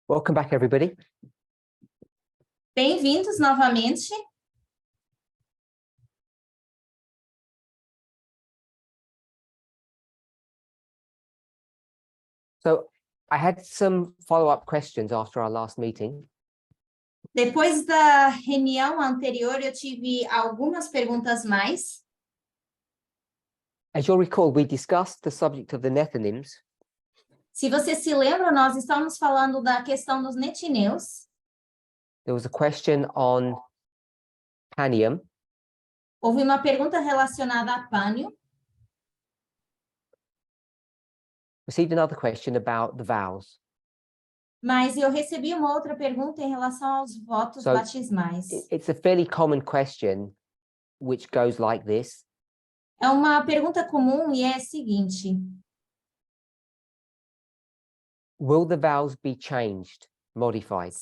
Welcome back, everybody. Bem-vindos novamente. So I had some follow-up questions after our last meeting. Depois da reunião anterior, eu tive algumas perguntas mais. As you'll recall, we discussed the subject of the Nethinims. Se você se lembra, nós estávamos falando da questão dos netineus. There was a question on Panium. Houve uma pergunta relacionada a Pânio. Received another question about the vows. Mas eu recebi uma outra pergunta em relação aos votos batismais. It's a fairly common question, which goes like this. É uma pergunta comum e é a seguinte: Will the vows be changed, modified?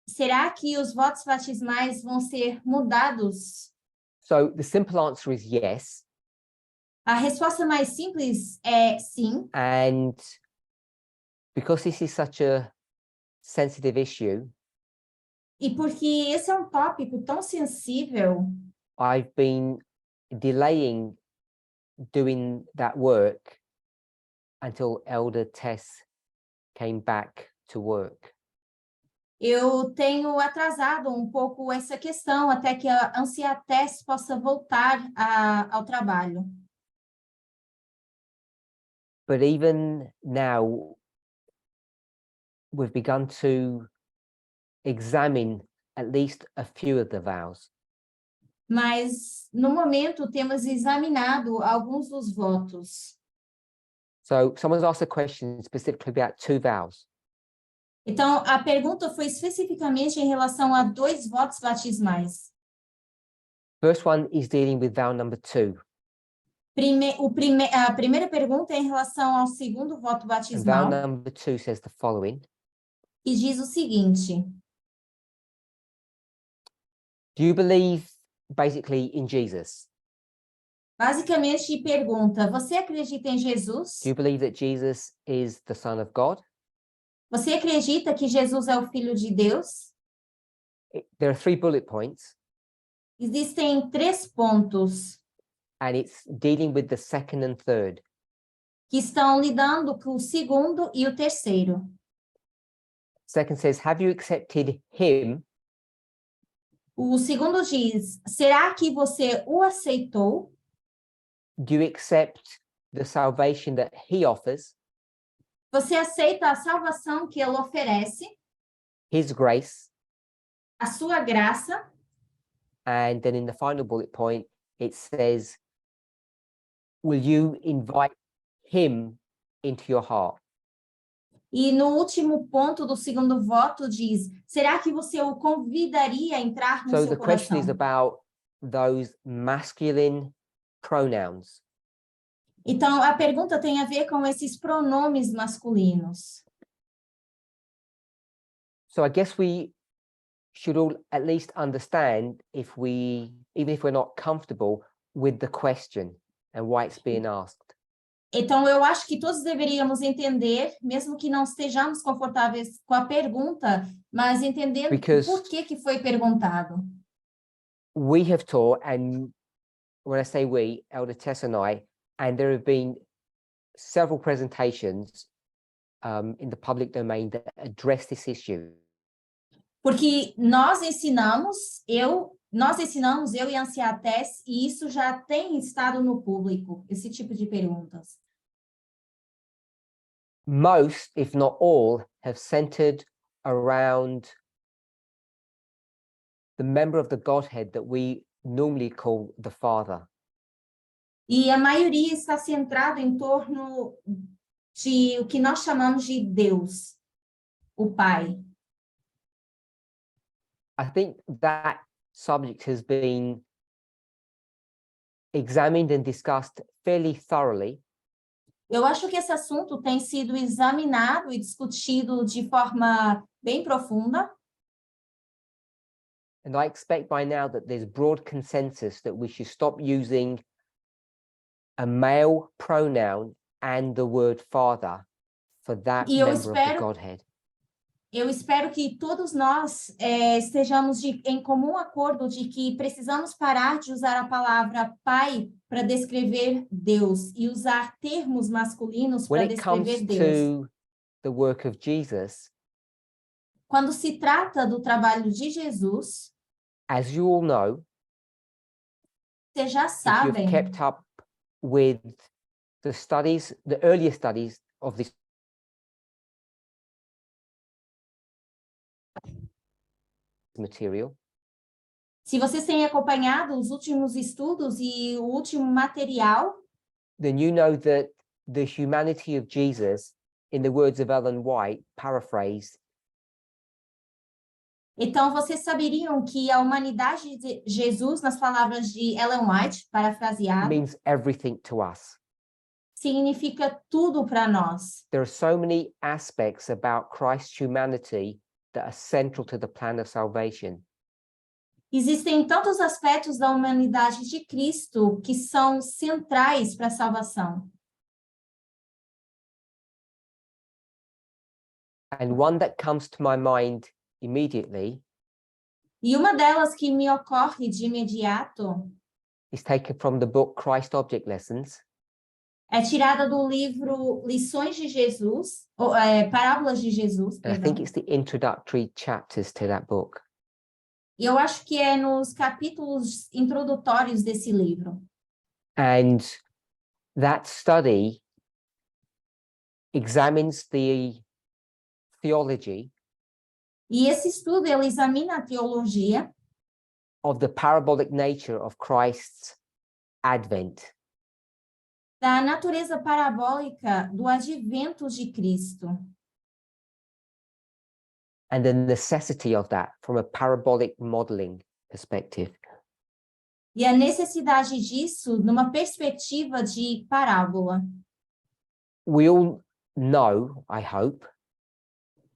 será que os votos batismais vão ser mudados? So the simple answer is yes. A resposta mais simples é sim. And because this is such a sensitive issue, E porque esse é um tópico tão sensível, I've been delaying doing that work until Elder Tess came back to work. eu tenho atrasado um pouco essa questão até que a anciã Tess possa voltar ao trabalho. But even now, we've begun to examine at least a few of the vows. Mas, no momento, temos examinado alguns dos votos. So someone's asked a question specifically about two vows. Então, a pergunta foi especificamente em relação a 2 votos batismais. First one is dealing with vow number 2. A primeira pergunta é em relação ao segundo voto And batismal. vow number 2 says the following. E diz o seguinte: Do you believe basically in Jesus? basicamente pergunta: você acredita em Jesus? Do you believe that Jesus is the Son of God? Você acredita que Jesus é o Filho de Deus? There are 3 bullet points. Existem 3 pontos And it's dealing with the second and third. que estão lidando com o segundo e o terceiro. Second says, have you accepted him? O segundo diz: será que você o aceitou? Do you accept the salvation that he offers? Você aceita a salvação que ele oferece, His grace? a sua graça? And then in the final bullet point, it says, will you invite him into your heart? E no último ponto do segundo voto diz: será que você o convidaria a entrar no So seu the question is coração? about those masculine pronouns. Então, a pergunta tem a ver com esses pronomes masculinos. So I guess we should all at least understand even if we're not comfortable with the question and why it's being asked. Então, eu acho que todos deveríamos entender, mesmo que não estejamos confortáveis com a pergunta, mas entender por que foi perguntado. We have taught, and when I say we, Elder Tess and I, and there have been several presentations in the public domain that address this issue. Porque nós ensinamos, eu e a anciã Tess, e isso já tem estado no público, esse tipo de perguntas. Most, if not all, have centered around the member of the Godhead that we normally call the Father. E a maioria está centrado em torno de o que nós chamamos de Deus, o Pai. I think that subject has been examined and discussed fairly thoroughly. Eu acho que esse assunto tem sido examinado e discutido de forma bem profunda. And I expect by now that there's broad consensus that we should stop using a male pronoun and the word father for that member of the Godhead. Eu espero que todos nós estejamos em comum acordo de que precisamos parar de usar a palavra pai para descrever Deus e usar termos masculinos When para it comes descrever Deus. to the work of Jesus, Quando se trata do trabalho de Jesus, as you all know, vocês já if you've sabem, kept up with the studies, the earlier studies of this material, se vocês têm acompanhado os últimos estudos e o último material, then you know that the humanity of Jesus, in the words of Ellen White, paraphrased, então vocês saberiam que a humanidade de Jesus, nas palavras de Ellen White, parafraseado, means everything to us. significa tudo para nós. There are so many aspects about Christ's humanity that are central to the plan of salvation. Existem tantos aspectos da humanidade de Cristo que são centrais para a salvação. And one that comes to my mind immediately E uma delas que me ocorre de imediato is taken from the book Christ Object Lessons. é tirada do livro Lições de Jesus, ou, Parábolas de Jesus, And I think perdão. it's the introductory chapters to that book. E eu acho que é nos capítulos introdutórios desse livro. And that study examines the theology E esse estudo, ele examina a teologia of the parabolic nature of Christ's advent. da natureza parabólica do advento de Cristo. And the necessity of that from a parabolic modeling perspective. E a necessidade disso numa perspectiva de parábola. We all know, I hope,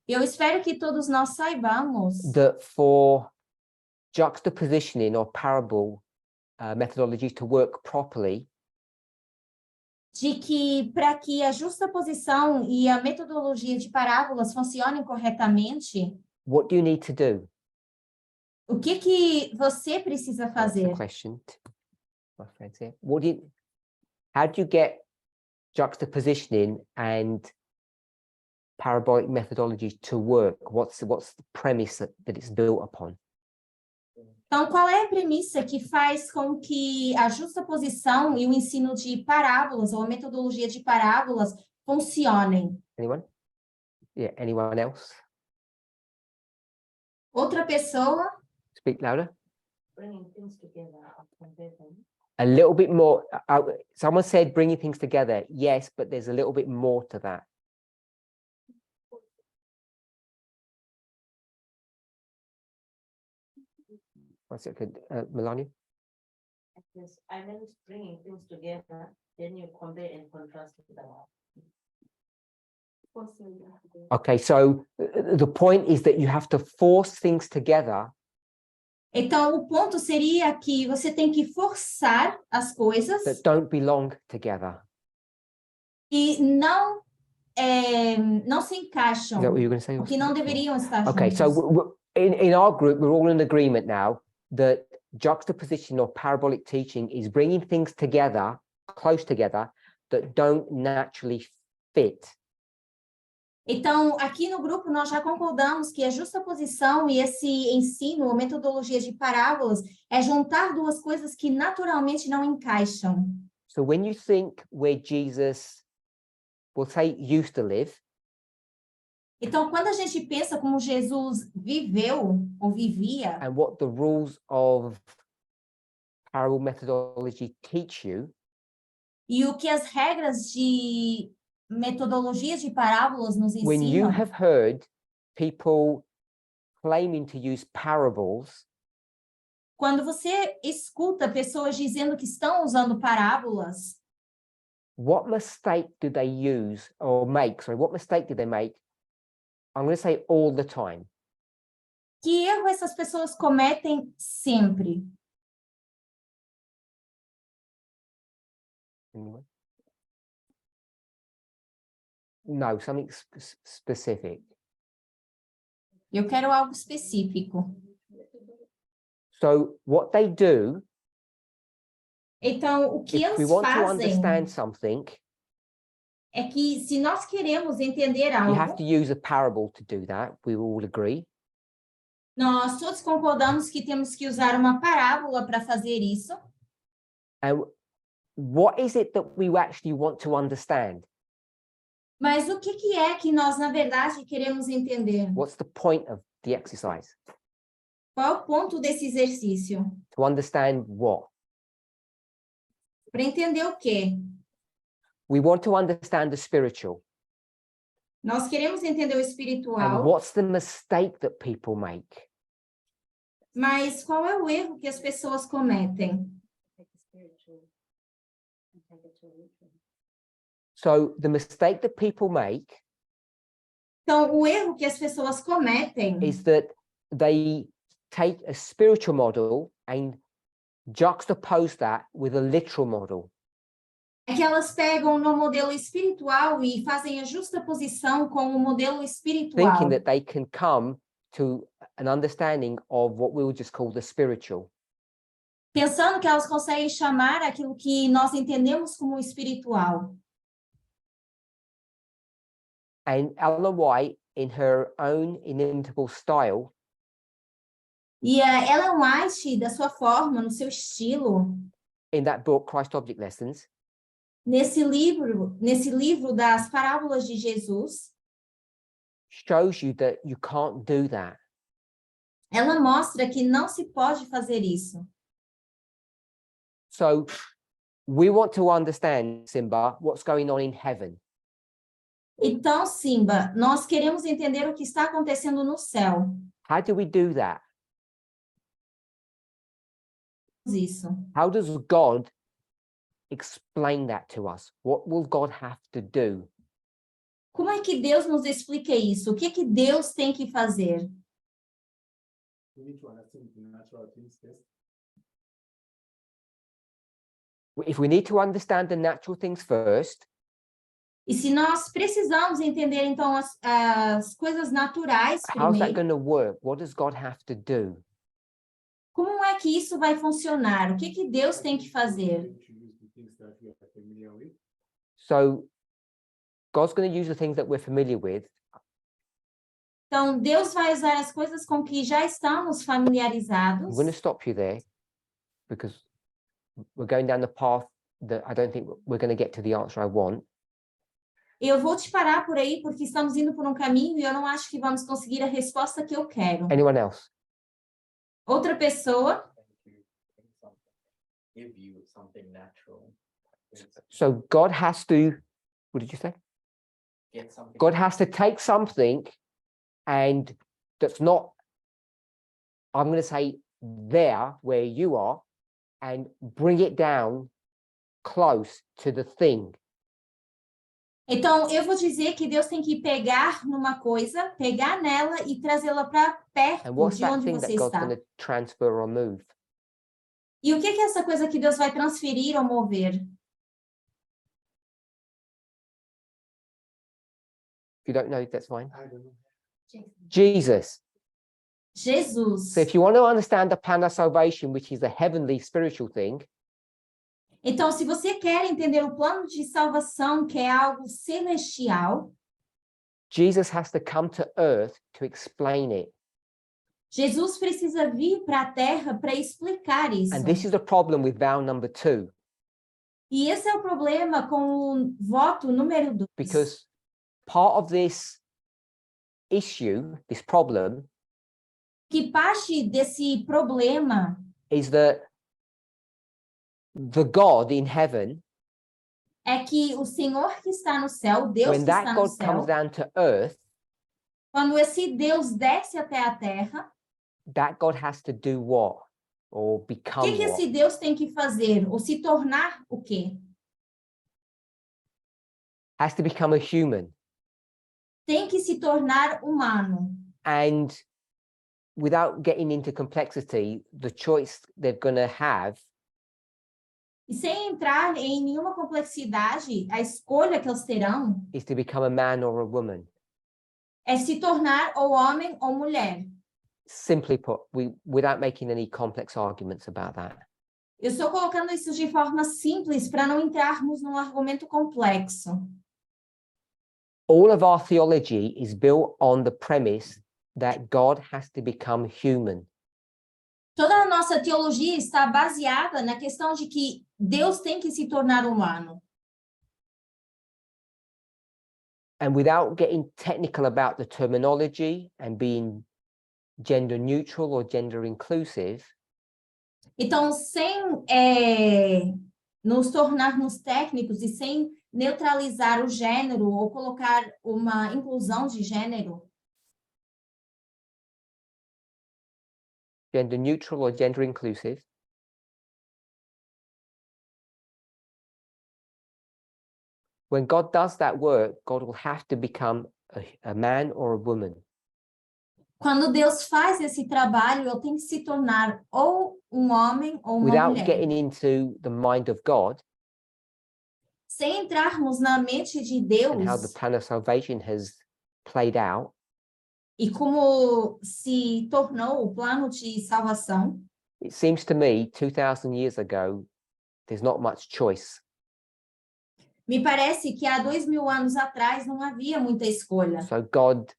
Eu espero que todos nós saibamos that for juxtapositioning or parable methodology to work properly, de que para que a justaposição e a metodologia de parábolas funcionem corretamente, what do you need to do? o que você precisa That's the fazer? question to my friends here. How do you get juxtapositioning and parabolic methodology to work? What's the premise that it's built upon? Então, qual é a premissa que faz com que a justaposição e o ensino de parábolas ou a metodologia de parábolas funcionem? Anyone? Yeah, anyone else? Outra pessoa? Speak louder. Bringing things together and compare them. A little bit more. Someone said bringing things together. Yes, but there's a little bit more to that. One second, Melania. Yes, I meant bringing things together, then you compare and contrast with the Okay, so the point is that you have to force things together. Então, o ponto seria que você tem que forçar as coisas That don't belong together. que não se encaixam, Is that what you're going to say? o que não deveriam estar Okay, juntos. so in our group, we're all in agreement now that juxtaposition or parabolic teaching is bringing things together, close together, that don't naturally fit. Então, aqui no grupo, nós já concordamos que a justaposição e esse ensino, a metodologia de parábolas, é juntar duas coisas que naturalmente não encaixam. So when you think where Jesus, we'll say, used to live, Então, quando a gente pensa como Jesus viveu ou vivia, and what the rules of parable methodology teach you, e o que as regras de metodologia de parábolas nos when you ensinam, have heard people claiming to use parables, quando você escuta pessoas dizendo que estão usando parábolas, what mistake do they use or make? Sorry, what mistake did they make? I'm going to say all the time. que erro essas pessoas cometem sempre? Anyone? No, something specific. Eu quero algo específico. So what they do, Então, o que if we eles want to fazem understand something, é que se nós queremos entender you have algo, to use a parable to do that. We all agree. nós todos concordamos que temos que usar uma parábola para fazer isso. And what is it that we actually want to understand? Mas o que é que nós, na verdade, queremos entender? What's the point of the exercise? Qual é o ponto desse exercício? To understand what? Para entender o quê? We want to understand the spiritual. Nós queremos entender o And espiritual, what's the mistake that people make? mas qual é o erro que as pessoas cometem? Take the spiritual and take it to a ritual. So the mistake that people make Então, o erro que as pessoas cometem is that they take a spiritual model and juxtapose that with a literal model. é que elas pegam no modelo espiritual e fazem a justaposição com o modelo espiritual, Thinking that they can come to an understanding of what we would just call the spiritual. pensando que elas conseguem chamar aquilo que nós entendemos como espiritual. And Ellen White, in her own inimitable style, E a Ellen White, da sua forma, no seu estilo, in that book, Christ Object Lessons, nesse livro das parábolas de Jesus, shows you that you can't do that. ela mostra que não se pode fazer isso. So we want to understand, Simba, what's going on in heaven. Então, Simba, nós queremos entender o que está acontecendo no céu. How do we do that? Isso. How does God explain that to us? What will God have to do? Como é que Deus nos explica isso? O que que Deus tem que fazer? We need to understand the natural things first. If we need to understand the natural things first, E se nós precisamos entender, então, as coisas naturais how's that primeiro, going to work? What does God have to do? como é que isso vai funcionar? O que que Deus tem que fazer? Introduce the things that we are familiar with. So God's going to use the things that we're familiar with, Então, Deus vai usar as coisas com que já estamos I'm familiarizados. going to stop you there because we're going down the path that I don't think we're going to get to the answer I want. Eu vou te parar por aí, porque estamos indo por um caminho e eu não acho que vamos conseguir a resposta que eu quero. Anyone else? Outra pessoa, Give you something natural. So God has to, what did you say? Get something. God has to take something and that's not, I'm going to say there where you are, and bring it down close to the thing. então eu vou dizer que Deus tem que pegar numa coisa, pegar nela e trazê-la para And perto what's de that onde thing você that God's está. going to transfer or move? E o que que é essa coisa que Deus vai transferir ou mover? If you don't know, that's fine. I don't know. Jesus. Jesus. So if you want to understand the plan of salvation, which is a heavenly spiritual thing, Então, se você quer entender o plano de salvação, que é algo celestial, Jesus has to come to earth to explain it. Jesus precisa vir para a Terra para explicar isso. And this is the problem with vow number 2, E esse é o problema com o voto número 2. because part of this issue, this problem, Que parte desse problema is that the God in heaven, é que o Senhor que está no céu, Deus when que está that no God comes céu, down to earth, quando esse Deus desce até a Terra, that God has to do what? Or o become que what? esse Deus tem que fazer? Ou se tornar o quê? Has to become a human. Tem que se tornar humano. And without getting into complexity, the choice they're going to have E sem entrar em nenhuma complexidade, a escolha que eles terão is to become a man or a woman. é se tornar ou homem ou mulher. Simply put, without making any complex arguments about that. Eu estou colocando isso de forma simples para não entrarmos num argumento complexo. All of our theology is built on the premise that God has to become human. Toda a nossa teologia está baseada na questão de que Deus tem que se tornar humano. And without getting technical about the terminology and being gender neutral or gender inclusive, Então, sem nos tornarmos técnicos e sem neutralizar o gênero ou colocar uma inclusão de gênero, gender neutral or gender inclusive, when God does that work, God will have to become a man or a woman. quando Deus faz esse trabalho, ele tem que se tornar ou um homem ou uma Without mulher. getting into the mind of God Sem entrarmos na mente de and how the Deus plan of salvation has played out, e como se tornou o plano de salvação, it seems to me 2,000 years ago, there's not much choice. me parece que há 2000 anos atrás não havia muita escolha. So God,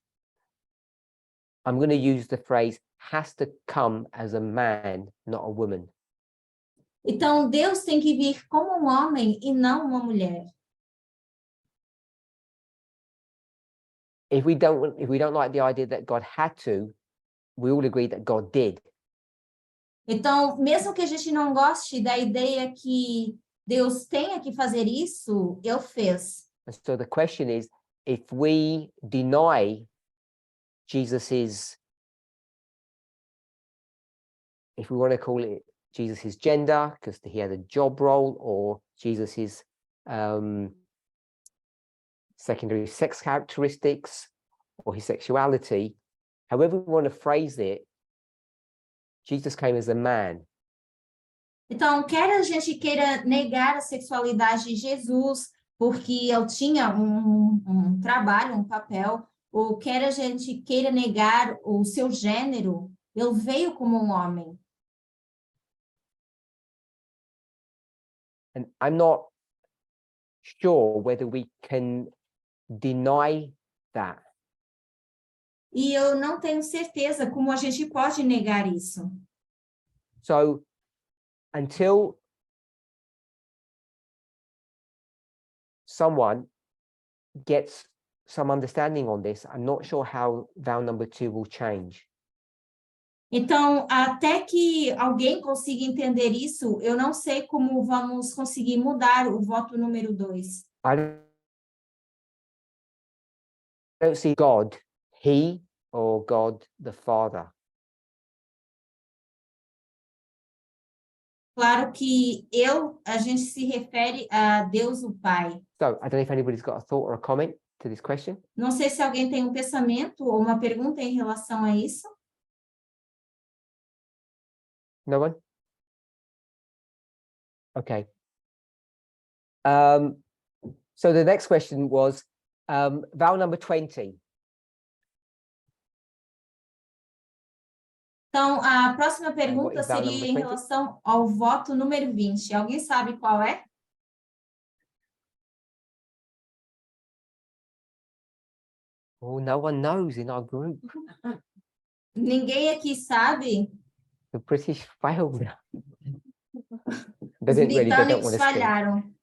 I'm going to use the phrase, has to come as a man, not a woman. Então, Deus tem que vir como um homem e não uma mulher. If we don't like the idea that God had to, we all agree that God did. Então, mesmo que a gente não goste da ideia que Deus tenha que fazer isso, ele fez. And so the question is, if we deny Jesus's, if we want to call it Jesus's gender, because he had a job role, or Jesus's secondary sex characteristics, or his sexuality, however we want to phrase it, Jesus came as a man. Então, quer a gente queira negar a sexualidade de Jesus, porque ele tinha um trabalho, um papel, ou quer a gente queira negar o seu gênero, ele veio como um homem. And I'm not sure whether we can deny that. E eu não tenho certeza como a gente pode negar isso. So until someone gets some understanding on this, I'm not sure how vow number 2 will change. Então, até que alguém consiga entender isso, eu não sei como vamos conseguir mudar o voto número 2. I don't see God, he or God the Father. Claro que a gente se refere a Deus o Pai. So I don't know if anybody's got a thought or a comment to this question. Não sei se alguém tem um pensamento ou uma pergunta em relação a isso. No one? Okay. So the next question was vow number 20. Então, a próxima pergunta is vow seria number em 20? relação ao voto número 20. Alguém sabe qual é? Oh, no one knows in our group. Ninguém aqui sabe. The British failed. Os They britânicos don't want to speak. falharam.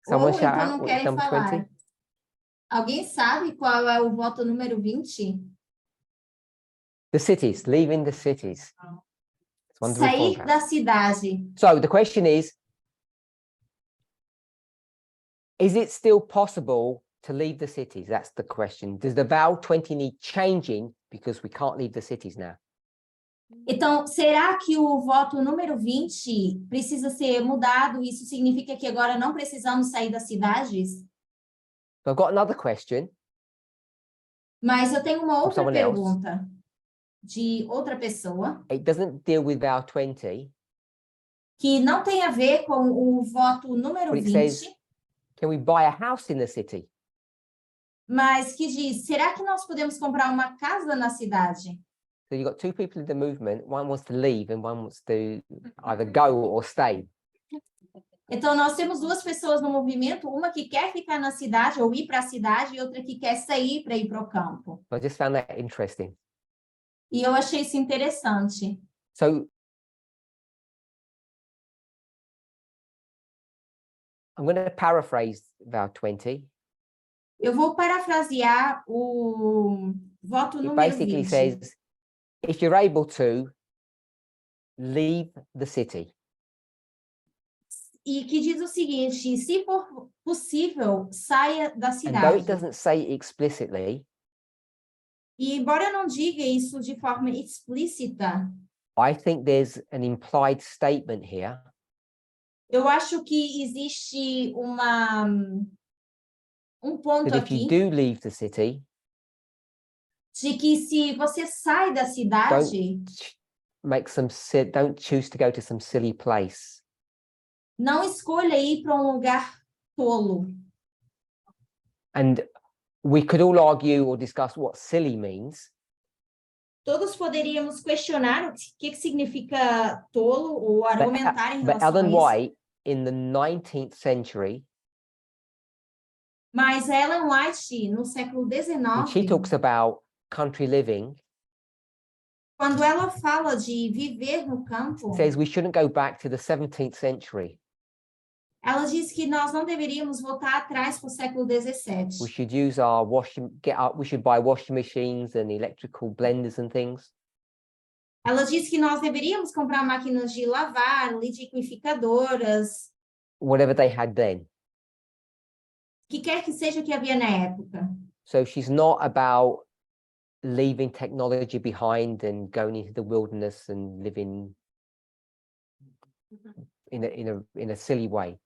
Someone Ou shout então out não what is querem number falar. 20? Alguém sabe qual é o voto número 20? The cities, leaving the cities. It's one to Sair reform da cidade. So the question is it still possible to leave the cities? That's the question. Does the vow 20 need changing because we can't leave the cities now? Então, será que o voto número 20 precisa ser mudado? Isso significa que agora não precisamos sair das cidades? So I've got another question. Mas eu tenho uma outra someone else. pergunta de outra pessoa It doesn't deal with vow 20, que não tem a ver com o voto número but it 20, says, can we buy a house in the city? mas que diz: será que nós podemos comprar uma casa na cidade? So you've got two people in the movement, one wants to leave and one wants to either go or stay. Então, nós temos duas pessoas no movimento, uma que quer ficar na cidade ou ir para a cidade e outra que quer sair para ir para o campo. I just found that interesting. E eu achei isso interessante. So I'm going to paraphrase vow 20. Eu vou parafrasear o voto It número basically 20. says, if you're able to, leave the city. E que diz o seguinte: se for possível, saia da And though it cidade. doesn't say explicitly, E embora eu não diga isso de forma explícita, I think there's an implied statement here eu acho que existe um ponto that if you aqui do leave the city, de que se você sai da cidade, don't choose to go to some silly place. não escolha ir para um lugar tolo. And we could all argue or discuss what silly means, Todos poderíamos questionar o que significa tolo ou argumentar em but relação a Ellen isso. White in the 19th century, Mas Ellen White, no século when she XIX, talks about country living, quando ela fala de viver no campo, says we shouldn't go back to the 17th century. ela diz que nós não deveríamos voltar atrás para o século We XVII. should use our we should buy washing machines and electrical blenders and things. Ela diz que nós deveríamos comprar máquinas de lavar, liquidificadoras, Whatever they had then. que quer que seja que havia na época. So she's not about leaving technology behind and going into the wilderness and living in a silly way.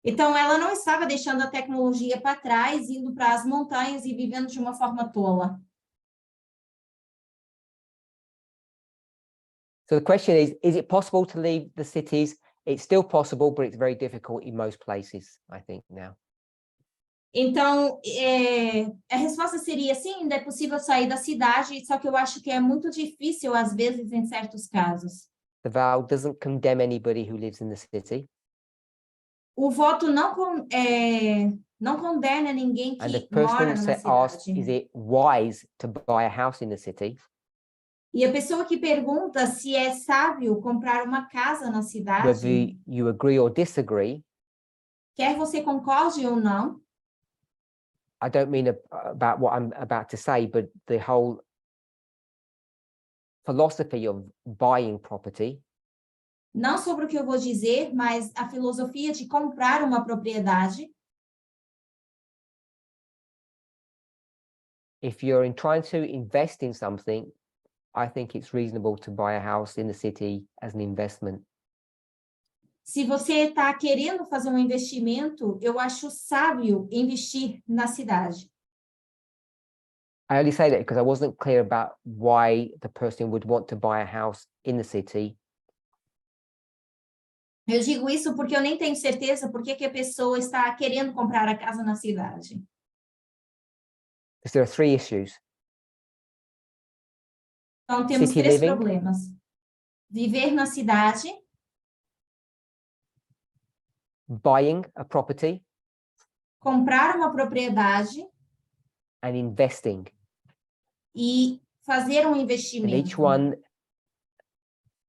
Então, ela não estava deixando a tecnologia para trás, indo para as montanhas e vivendo de uma forma tola. So the question is it possible to leave the cities? It's still possible, but it's very difficult in most places, I think, now. Então, a resposta seria sim, ainda é possível sair da cidade, só que eu acho que é muito difícil, às vezes, em certos casos. The vow doesn't condemn anybody who lives in the city. O voto não condena ninguém And the que person mora na asks, is cidade. it wise to buy a house in the city? E a pessoa que pergunta se é sábio comprar uma casa na Whether cidade, you agree or disagree, quer você concorde ou não, I don't mean about what I'm about to say, but the whole philosophy of buying property não sobre o que eu vou dizer, mas a filosofia de comprar uma propriedade. if you're trying to invest in something, I think it's reasonable to buy a house in the city as an investment. Se você está querendo fazer um investimento, eu acho sábio investir na cidade. I only say that because I wasn't clear about why the person would want to buy a house in the city. Eu digo isso porque eu nem tenho certeza por que a pessoa está querendo comprar a casa na cidade. Because there are three issues. Então, temos City três living. problemas. Viver na cidade, Buying a property comprar uma propriedade and investing. e fazer um And investimento. each one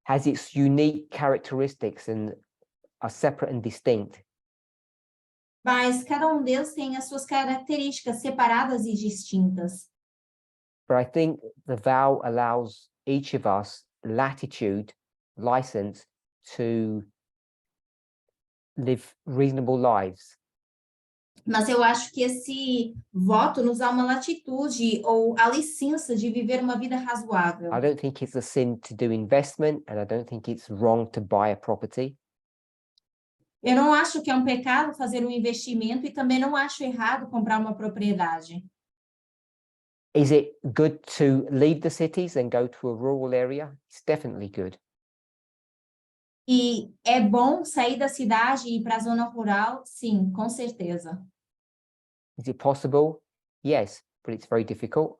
has its unique characteristics and are separate and distinct. Mas cada um deles tem as suas características separadas e distintas. But I think the vow allows each of us latitude, license to live reasonable lives. Mas eu acho que esse voto nos dá uma latitude ou a licença de viver uma vida razoável. I don't think it's a sin to do investment, and I don't think it's wrong to buy a property. Eu não acho que é um pecado fazer um investimento e também não acho errado comprar uma propriedade. Is it good to leave the cities and go to a rural area? It's definitely good. E é bom sair da cidade e ir para a zona rural? Sim, com certeza. Is it possible? Yes, but it's very difficult.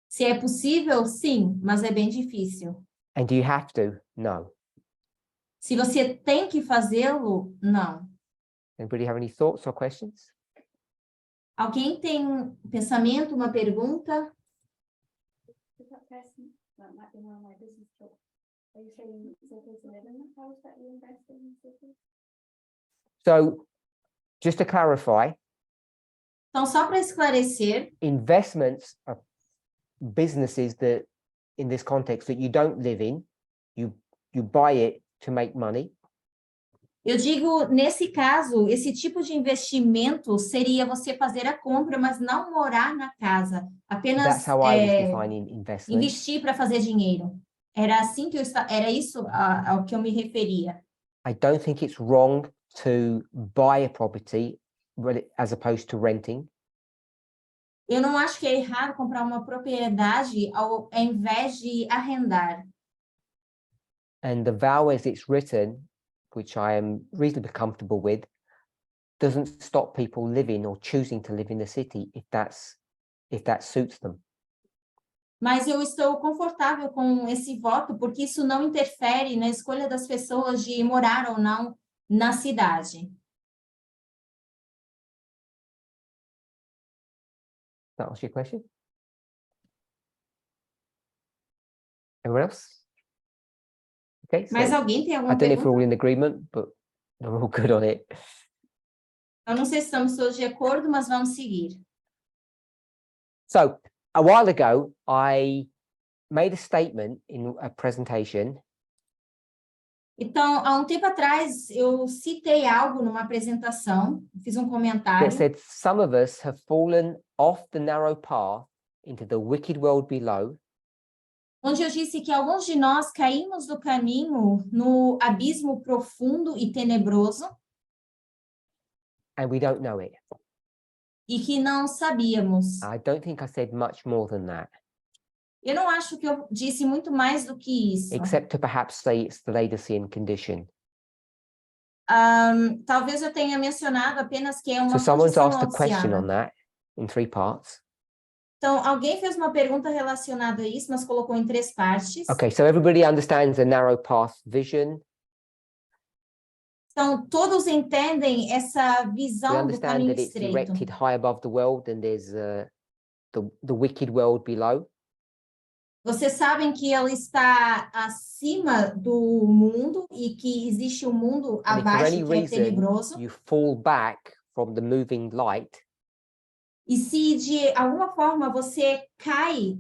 Se é possível, sim, mas é bem difícil. And do you have to? No. Se você tem que fazê-lo, não. Anybody have any thoughts or questions? Alguém tem um pensamento, uma pergunta? Is that person that might be one of my business talk? Are you saying cities live in the house that you invest in cities? So just to clarify, Então, só para esclarecer, investments are businesses that, in this context, that you don't live in, you buy it to make money. eu digo, nesse caso, esse tipo de investimento seria você fazer a compra, mas não morar na casa, apenas That's how I was defining investment. investir para fazer dinheiro. Era assim que era isso ao que eu me referia. I don't think it's wrong to buy a property as opposed to renting. Eu não acho que é errado comprar uma propriedade ao invés de arrendar. And the vow as it's written, which I am reasonably comfortable with, doesn't stop people living or choosing to live in the city if that suits them. Mas eu estou confortável com esse voto, porque isso não interfere na escolha das pessoas de morar ou não na cidade. That was your question? Anyone else? Okay, Mas so alguém tem I alguma don't know if we're all pergunta? in agreement, but we're all good on it. Eu não sei se estamos todos de acordo, mas vamos seguir. So a while ago, I made a statement in a presentation Então, há um tempo atrás, eu citei algo numa apresentação, fiz um comentário, that said some of us have fallen off the narrow path into the wicked world below, onde eu disse que alguns de nós caímos do caminho no abismo profundo e tenebroso and we don't know it. e que não sabíamos. I don't think I said much more than that, Eu não acho que eu disse muito mais do que isso. except to perhaps say it's the Laodicean condition. Talvez eu tenha mencionado apenas que é uma So someone's condição asked a question on laodiceana. that in 3 parts. Então, alguém fez uma pergunta relacionada a isso, mas colocou em 3 partes. Okay, so everybody understands the narrow path vision. Então, todos entendem essa We visão do understand caminho that it's estreito. erected high above the world and there's the wicked world below. Vocês sabem que ela está acima do mundo e que existe um mundo And if for abaixo any que é reason tenebroso. you fall back from the moving light, E se de alguma forma você cai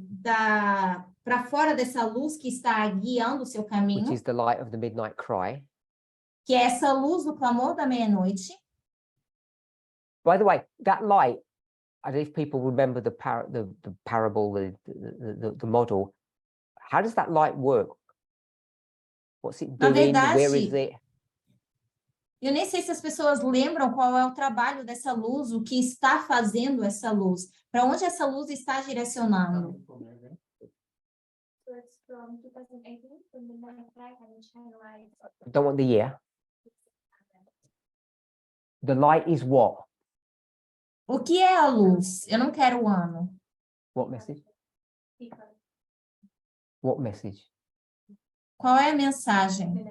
para fora dessa luz que está guiando o seu which caminho, is the light of the midnight cry. que é essa luz do clamor da meia-noite. By the way, that light, I don't know if people remember the parable, the model. How does that light work? What's it Na doing? verdade, Where is it? eu nem sei se as pessoas lembram qual é o trabalho dessa luz, o que está fazendo essa luz, para onde essa luz está direcionando. So it's from 2018, from the night flag and China light. Don't want the year. The light is what? O que é a luz? Eu não quero o ano. What message? What message? Qual é a mensagem?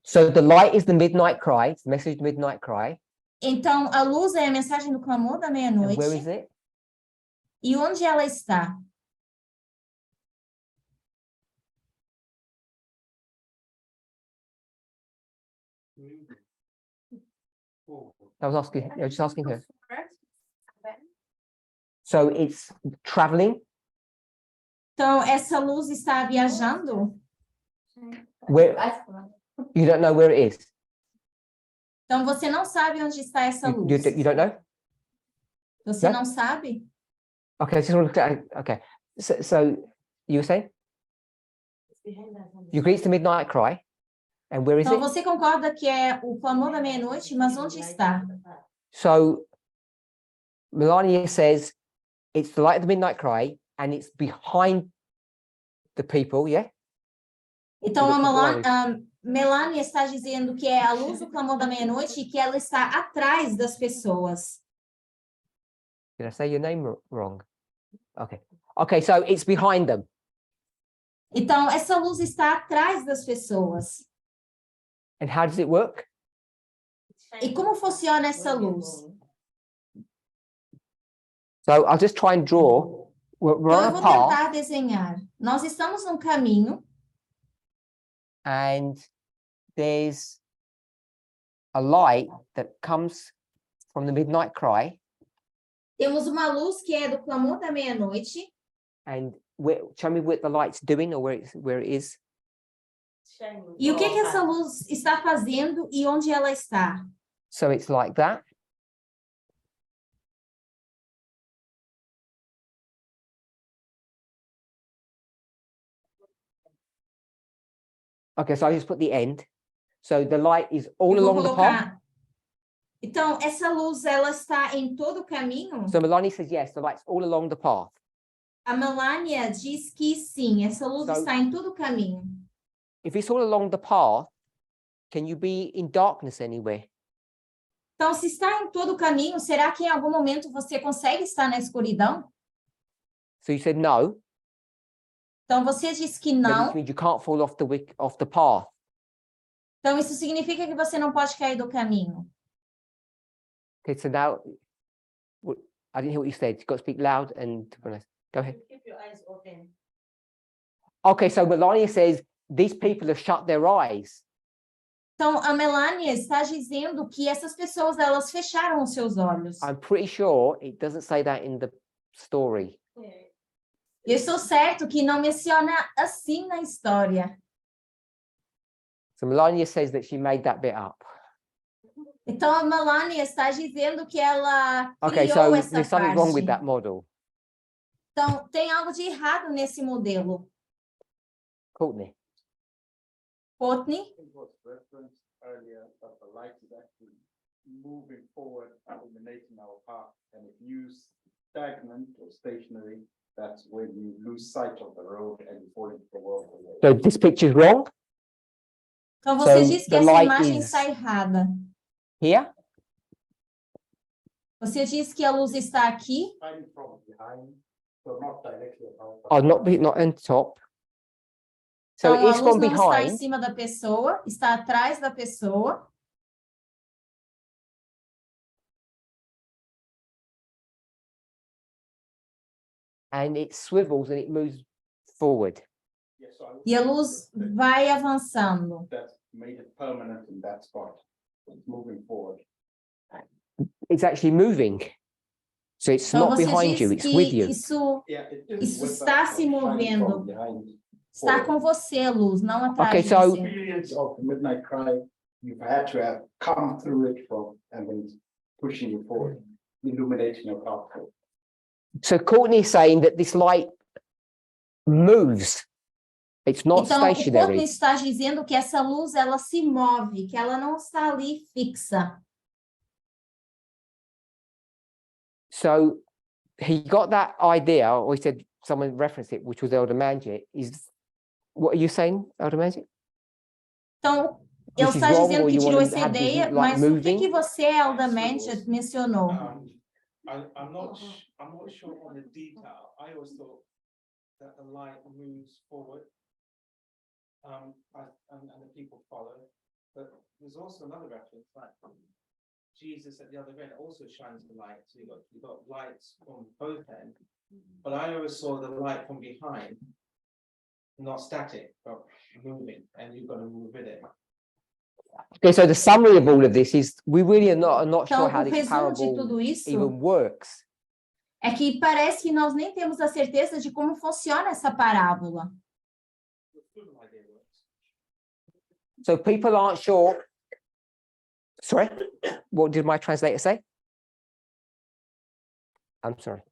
So the light is the midnight cry. It's the message of the midnight cry. Então, a luz é a mensagem do clamor da And where meia-noite. is it? E onde ela está? I was just asking her. So it's traveling. Então, essa luz está viajando? Where you don't know where it is. Então, você não sabe onde está essa You, luz. you don't know? Você No? não sabe? Okay, I just want to. Okay, so you were saying It's behind us on the you agree it's the midnight cry, and where is Então, it? você concorda que é o clamor da meia-noite, mas onde está? So Melania says it's the light of the midnight cry, and it's behind the people. Yeah. Então, Tudo a Melanie está dizendo que é a luz do clamor da meia-noite e que ela está atrás das pessoas. Did I say your name wrong? Okay. Okay, so it's behind them. Então, essa luz está atrás das pessoas. And how does it work? E como funciona essa luz? So I'll just try and draw. We're Então, eu on vou a path, tentar desenhar. Nós estamos num caminho and there's a light that comes from the midnight cry. temos uma luz que é do clamor da meia-noite. And show me what the light's doing or where it is. Shining E o que essa all luz está fazendo e onde ela está? So it's like that. Okay, so I just put the end. So the light is all Eu vou along the path. colocar. Então, essa luz, ela está em todo o caminho? So Melanie says yes, the light's all along the path. A Melania diz que sim, essa luz So- está em todo o caminho. If it's all along the path, can you be in darkness anywhere? Então, se está em todo o caminho, será que em algum momento você consegue estar na escuridão? So you said no, Então, você diz que then which não. means you can't fall off the path. Então, isso significa que você não pode cair do caminho. Okay, so now I didn't hear what you said. You've got to speak loud and go ahead. Keep your eyes open. Okay, so Melania says these people have shut their eyes. Então, a Melania está dizendo que essas pessoas, elas fecharam os seus olhos. I'm pretty sure it doesn't say that in the story. Yeah. Eu estou certo que não menciona assim na história. So Melania says that she made that bit up. Então, a Melania está dizendo que ela Okay, criou so essa there's something wrong with parte. that model. Então, tem algo de errado nesse modelo. Courtney. Courtney? It was referenced earlier that the light is actually moving forward, illuminating our path, and if used stagnant or stationary, that's when you lose sight of the road and you fall into the world away. So this picture's wrong Então, você So, diz que the essa light imagem is- está errada. here. Você diz que a luz está aqui. Shining from behind, so not directly above. but- Oh, not on top. So Então, a it's luz from não está em behind. cima da pessoa, está atrás da pessoa. And it swivels and it moves forward. Yes, so I would E a say luz that- vai avançando. That's made it permanent in that spot. It's moving forward. It's actually moving. So it's Então, not você behind you, diz it's with que you. isso Yeah, it is Isso with está that se shining from movendo. behind. está com você, a luz, não atrás Okay, de so- você. Periods of the midnight cry, you've had to have come through it from and then pushing you forward, illuminating your path forward. So Courtney is saying that this light moves. It's not Então, o Courtney stationary. está dizendo que essa luz, ela se move, que ela não está ali fixa. So he got that idea, or he said someone referenced it, which was Elder Manjit. Is what are you saying, Elder Manjit? Então, ele Which is está wrong, dizendo or que you tirou want essa to have this ideia, light mas o que moving? você, Elda Manchett, mencionou? I'm not sure on the detail. I always thought that the light moves forward. And the people follow, but there's also another reference, like Jesus at the other end also shines the light. So you've got lights from both ends, but I always saw the light from behind, not static, but moving, and you've got to move with it. Okay, so the summary of all of this is we really are not Então, sure how o this resumo de parable tudo isso even works. é que parece que nós nem temos a certeza de como funciona essa parábola. The full idea works. So people aren't sure. Sorry, what did my translator say? I'm sorry.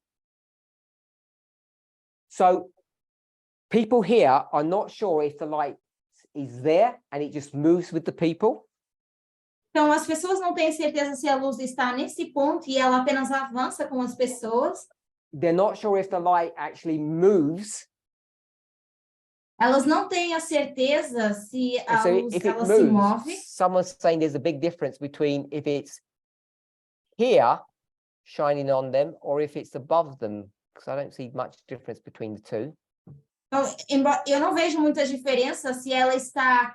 So people here are not sure if the light is there and it just moves with the people. Então, as pessoas não têm certeza se a luz está nesse ponto e ela apenas avança com as pessoas. They're not sure if the light actually moves. Elas não têm a certeza se And a so luz if it ela se move. moves, someone's saying there's a big difference between if it's here shining on them or if it's above them, because I don't see much difference between the two. Então, eu não vejo muita diferença se ela está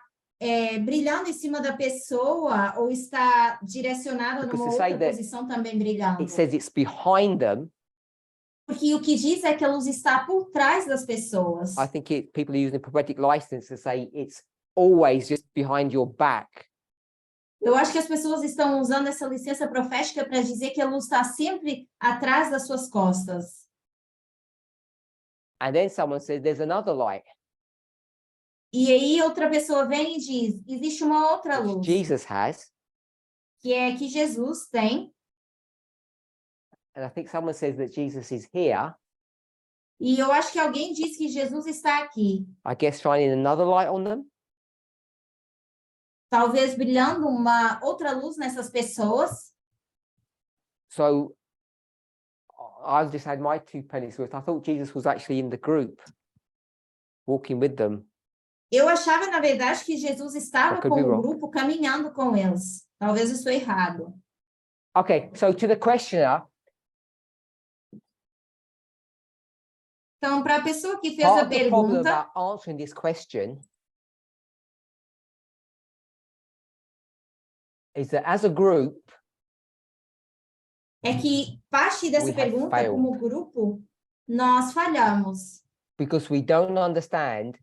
brilhando em cima da pessoa ou está direcionada Because numa to say outra that posição também brilhando. It says it's behind them. Porque o que diz é que a luz está por trás das pessoas. I think people are using the poetic license to say it's always just behind your back. Eu acho que as pessoas estão usando essa licença profética para dizer que a luz está sempre atrás das suas costas. And then someone says there's another light, E aí outra pessoa vem e diz, existe uma outra which luz, Jesus has. que é que Jesus tem. And I think someone says that Jesus is here, E eu acho que alguém diz que Jesus está aqui. I guess shining another light on them. Talvez brilhando uma outra luz nessas pessoas. So I've just had my 2 pennies worth. I thought Jesus was actually in the group, walking with them. Eu achava, na verdade, que Jesus estava I could com be o wrong. grupo, caminhando com eles. Talvez eu estou errado. Okay, so to the questioner, Então, para a pessoa que fez a part of the problem pergunta, about answering this question is that as a group, é que parte dessa We have pergunta, failed. como grupo, nós falhamos. because we don't understand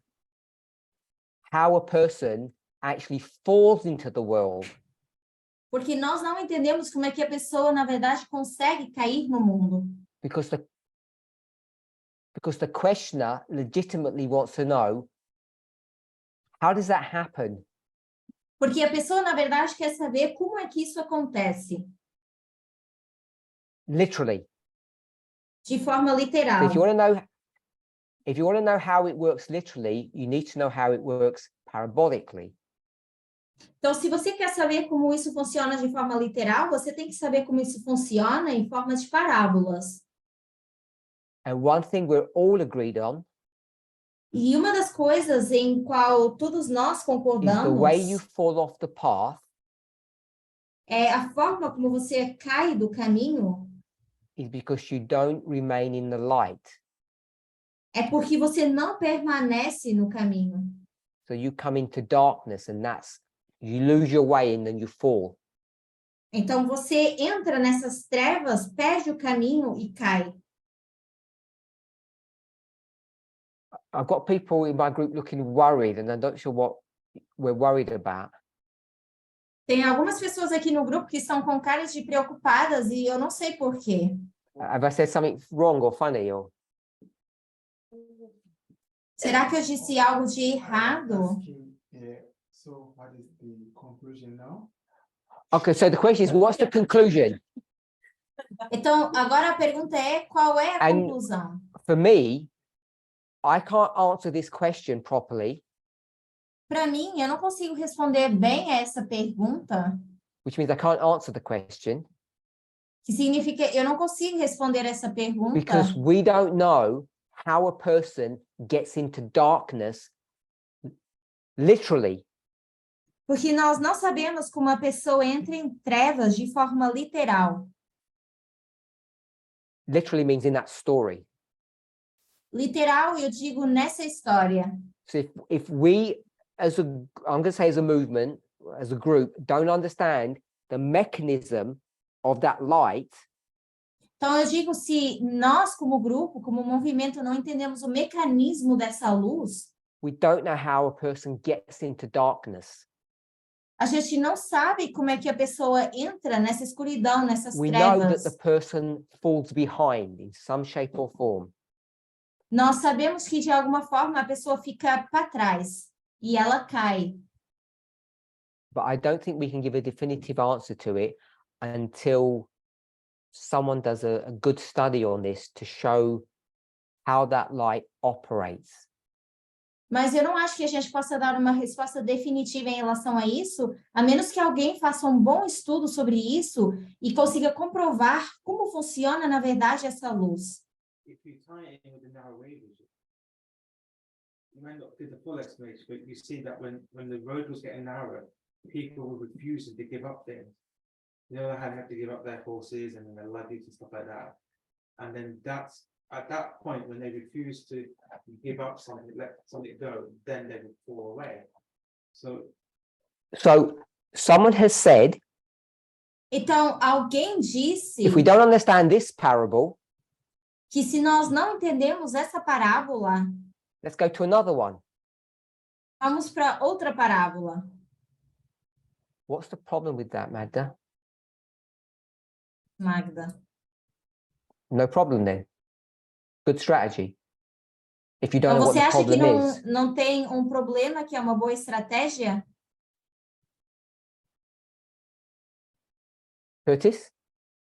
how a person actually falls into the world. Porque nós não entendemos como é que a pessoa, na verdade, consegue cair no mundo. Because the questioner legitimately wants to know, how does that happen? Porque a pessoa, na verdade, quer saber como é que isso acontece, Literally. de forma So literal. if you want to know how it works literally, you need to know how it works parabolically. Então, se você quer saber como isso funciona de forma literal, você tem que saber como isso funciona em forma de parábolas. And one thing we're all agreed on E uma das coisas em qual todos nós is the concordamos way you fall off the path é a forma como você cai do caminho is because you don't remain in the light. é porque você não permanece no caminho. So you come into darkness and you lose your way and then you fall. Então, você entra nessas trevas, perde o caminho e cai. I've got people in my group looking worried and I'm not sure what we're worried about. Tem algumas pessoas aqui no grupo que estão com caras de preocupadas e eu não sei por quê. Have I said something wrong or funny or? Será que eu disse algo de errado? So what is the conclusion now? Okay, so the question is, what's the conclusion? Então, agora a pergunta é, qual é a And- conclusão? For me, I can't answer this question properly, Para mim, eu não consigo responder bem a essa pergunta, which means I can't answer the question que significa eu não consigo responder essa pergunta because we don't know how a person gets into darkness literally. porque nós não sabemos como a pessoa entra em trevas de forma literal. Literally means in that story. Literal, eu digo nessa história. So if we, I'm going to say as a movement, as a group, don't understand the mechanism of that light, Então, eu digo, se nós, como grupo, como movimento, não entendemos o mecanismo dessa luz, we don't know how a person gets into darkness. a gente não sabe como é que a pessoa entra nessa escuridão, nessas We know that trevas. the person falls behind in some shape or form. Nós sabemos que, de alguma forma, a pessoa fica para trás e ela cai. But I don't think we can give a definitive answer to it until someone does a good study on this to show how that light operates. Mas eu não acho que a gente possa dar uma resposta definitiva em relação a isso, a menos que alguém faça um bom estudo sobre isso e consiga comprovar como funciona, na verdade, essa luz. If you tie it in with the narrow way vision, you might not do the full explanation, but you see that when the road was getting narrower, people were refusing to give up things. you know, how they have to give up their horses and their luggage and stuff like that. And then that's at that point when they refuse to give up something, let something go, then they will fall away. So So someone has said, Então, alguém disse if we don't understand this parable, que se nós não entendemos essa parábola, let's go to another one. vamos para outra parábola. What's the problem with that, Magda? Magda. No problem then. Good strategy. If you don't Então, know what você the acha que problem is. não tem um problema, que é uma boa estratégia? Curtis?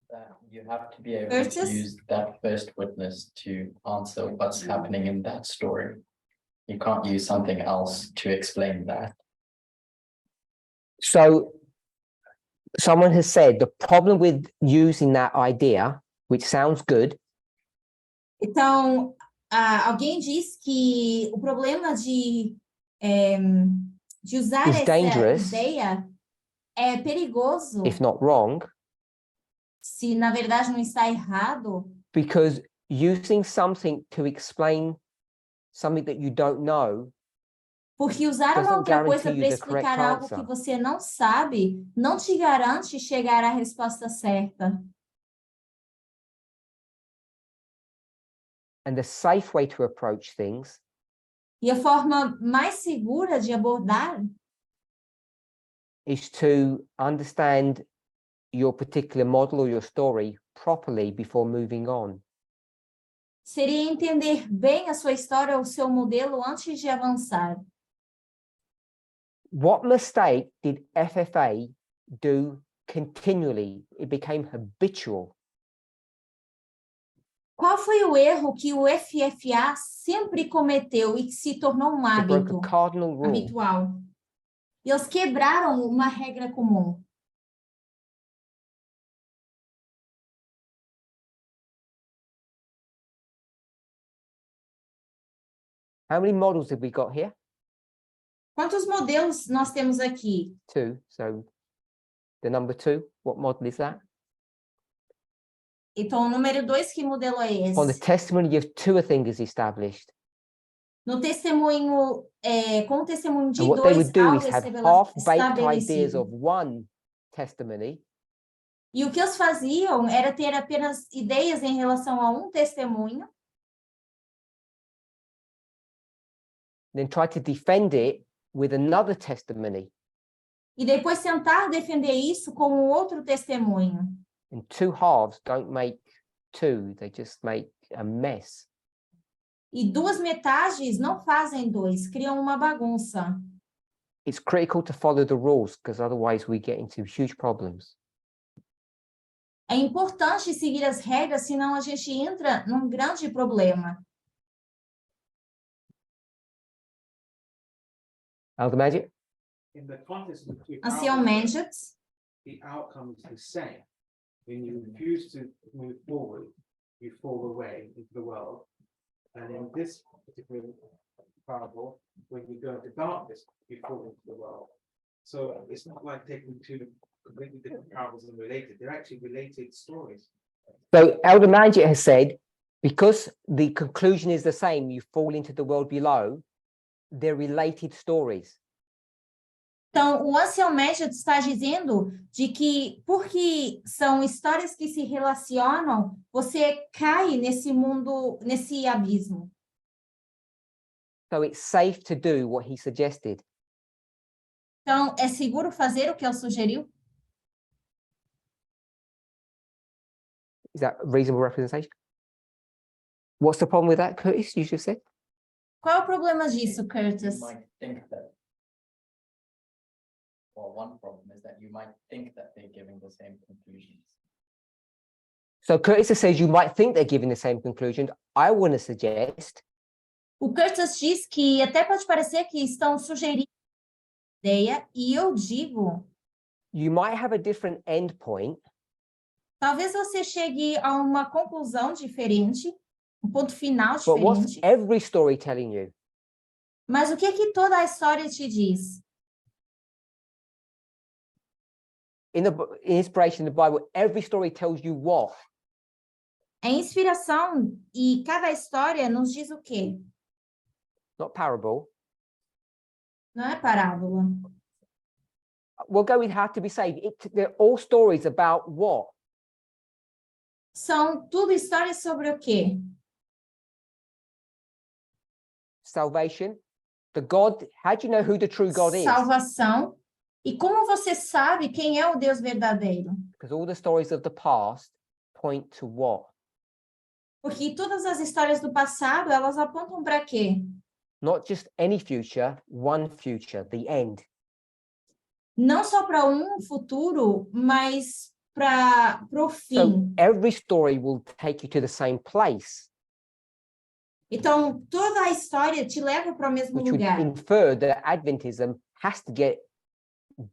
That you have to be able Curtis? to use that first witness to answer what's happening in that story. You can't use something else to explain that. So someone has said the problem with using that idea, which sounds good, Então, alguém diz que o problema de usar Is essa dangerous. ideia é perigoso, if not wrong, se na verdade não está errado, because using something to explain something that you don't know porque usar uma doesn't outra coisa guarantee you para the explicar correct algo answer. que você não sabe, não te garante chegar à resposta certa. And the safe way to approach things E a forma mais segura de abordar is to understand your particular model or your story properly before moving on. seria entender bem a sua história ou o seu modelo antes de avançar. What mistake did FFA do continually? It became habitual. Qual foi o erro que o FFA sempre cometeu e que se tornou um They broke hábito a cardinal rule. habitual? Eles quebraram uma regra comum. How many models have we got here? Quantos modelos nós temos aqui? 2. So the number 2, what model is that? Então, o número 2, que modelo é On the esse? testimony of 2, a thing is established. No testemunho, com o testemunho de And what they 2, would do algo is have half-baked ideas estabelecido. of one testimony E o que eles faziam era ter apenas ideias em relação a um testemunho, then try to defend it with another testimony. e depois tentar defender isso com um outro testemunho. And 2 halves don't make 2, they just make a mess. E 2 metades não fazem 2, criam uma bagunça. It's critical to follow the rules because otherwise we get into huge problems. É importante seguir as regras, senão a gente entra num grande problema. Elder Magic? in the context of the two Ancião parables, Mendes, the outcome is the same. When you refuse to move forward, you fall away into the world. And in this particular parable, when you go into darkness, you fall into the world. So it's not like taking two completely different parables and related. They're actually related stories. So Elder Magic has said, because the conclusion is the same, you fall into the world below, they're related stories. então, o Ancião Mendes está dizendo de que, porque são histórias que se relacionam, você cai nesse mundo, nesse abismo. So it's safe to do what he suggested. Então, é seguro fazer o que ele sugeriu? Is that a reasonable representation? What's the problem with that, Curtis, you just said? Qual é o problema disso, You Curtis? might think that, well, one problem is that you might think that they're giving the same conclusions. So Curtis says you might think they're giving the same conclusion. I want to suggest O Curtis diz que até pode parecer que estão sugerindo ideia, e eu digo, you might have a different end point, talvez você chegue a uma conclusão diferente, um ponto final but what's diferente, every story telling you? mas o que que toda a história te diz? in inspiration in the Bible, every story tells you what? É inspiração e cada história nos diz o quê? Not parable. Não é parábola. We'll go with how to be saved. They're all stories about what? São tudo histórias sobre o quê? Salvation. The God, how do you know who the true God is? Salvação. E como você sabe quem é o Deus verdadeiro? Because all the stories of the past point to what? Porque todas as histórias do passado, elas apontam para quê? Not just any future, one future, the end. Não só para um futuro, mas para o So fim. every story will take you to the same place, Então, toda a história te leva para o mesmo which would lugar. infer that Adventism has to get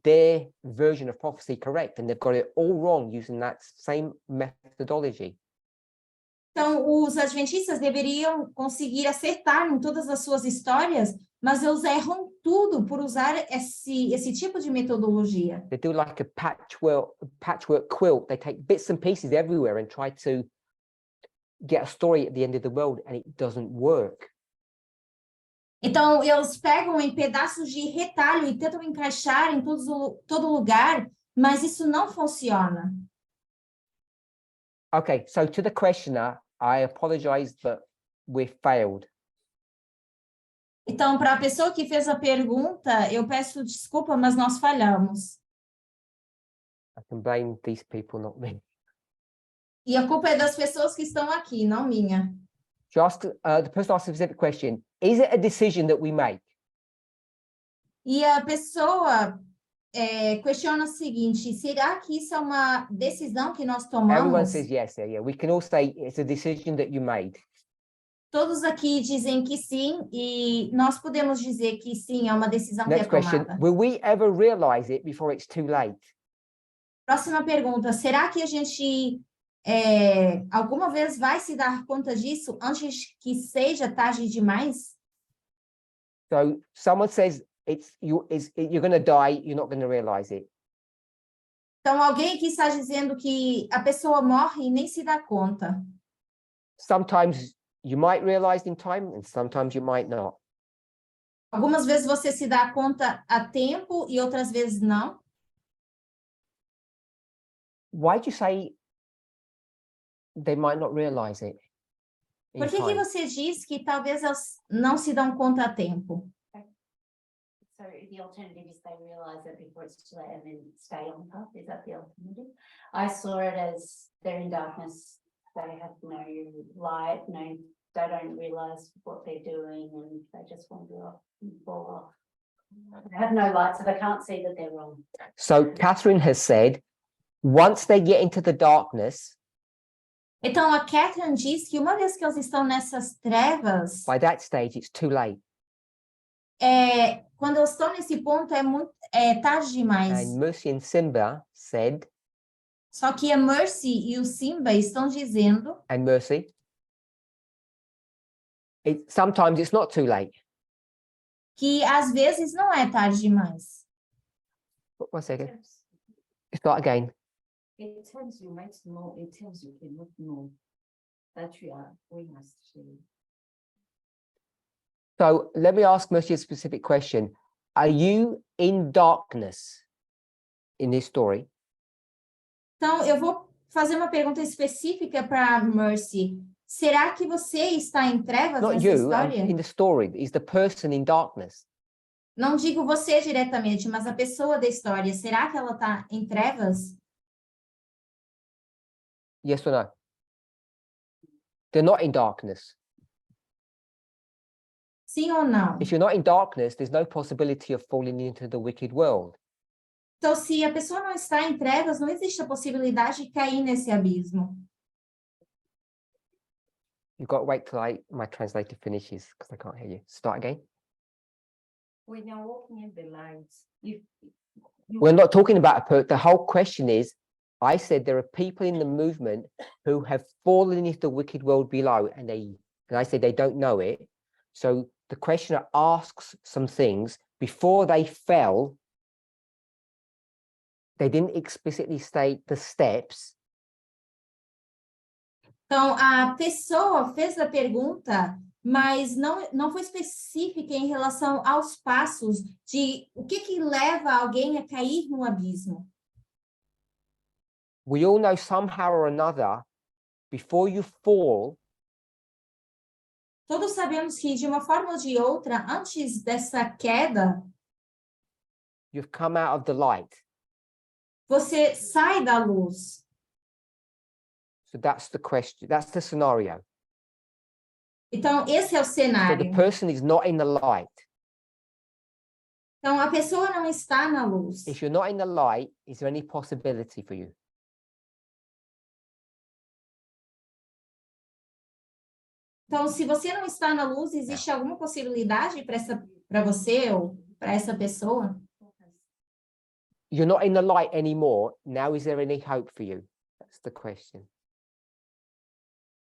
their version of prophecy correct, and they've got it all wrong using that same methodology. Então, os adventistas deveriam conseguir acertar em todas as suas histórias, mas eles erram tudo por usar esse tipo de metodologia. They do like a patchwork quilt. They take bits and pieces everywhere and try to get a story at the end of the world, and it doesn't work. Então, eles pegam em pedaços de retalho e tentam encaixar em todo lugar, mas isso não funciona. Okay, so to the questioner, I apologize, but we've failed. Então, para a pessoa que fez a pergunta, eu peço desculpa, mas nós falhamos. I can blame these people, not me. E a culpa é das pessoas que estão aqui, não minha. Just the person asked a specific question: is it a decision that we make? E a pessoa questiona o seguinte: será que isso é uma decisão que nós Everyone tomamos? says yes. Yeah. We can all say it's a decision that you made. Todos aqui dizem que sim, e nós podemos dizer que sim, é uma decisão que é Next question: tomada. will we ever realize it before it's too late? Próxima pergunta: será que a gente alguma vez vai se dar conta disso antes que seja tarde demais? So someone says you're going to die, you're not going to realize it. Então, alguém que está dizendo que a pessoa morre e nem se dá conta. Sometimes you might realize in time, and sometimes you might not. Algumas vezes você se dá conta a tempo e outras vezes não. Why do you say they might not realize it? in Por que time? você diz que talvez elas não se dão conta a tempo? So the alternative is they realise it before it's too late and then stay on the path. Is that the alternative? I saw it as they're in darkness, they have no light, they don't realise what they're doing and they just wander off and fall off. They have no light, so they can't see that they're wrong. So Catherine has said, once they get into the darkness, Então, a Catherine diz que uma vez que eles estão nessas trevas, by that stage, it's too late. quando eles estão nesse ponto, é tarde demais. And Mercy and Simba said, Só que a Mercy e o Simba estão dizendo, and Mercy, sometimes it's not too late. que às vezes não é tarde demais. One second. Start again. In terms you might know, in terms you cannot know that we must change. So let me ask Mercy a specific question. Are you in darkness in this story? Então, eu vou fazer uma pergunta específica para Mercy. Será que você está em trevas Not nessa you, história? in the story. Is the person in darkness? Não digo você diretamente, mas a pessoa da história. Será que ela está em trevas? Yes or no? They're not in darkness. Sim ou não? If you're not in darkness, there's no possibility of falling into the wicked world. Então, se a pessoa não está em trevas, não existe a possibilidade de cair nesse abismo. You've got to wait till my translator finishes because I can't hear you. Start again. When you're walking in the light, We're not talking about the whole question is, I said there are people in the movement who have fallen into the wicked world below, and I said they don't know it. So the questioner asks some things before they fell. they didn't explicitly state the steps, Então, a pessoa fez a pergunta, mas não foi específica em relação aos passos de o que leva alguém a cair no abismo. we all know somehow or another, before you fall, Todos sabemos que, de uma forma ou de outra, antes dessa queda, you've come out of the light. você sai da luz. So that's the question, that's the scenario. Então, esse é o So the cenário. person is not in the light. Então, a pessoa não está na luz. If you're not in the light, is there any possibility for you? Então, se você não está na luz, existe alguma possibilidade para você ou para essa pessoa? You're not in the light anymore. Now, is there any hope for you? That's the question.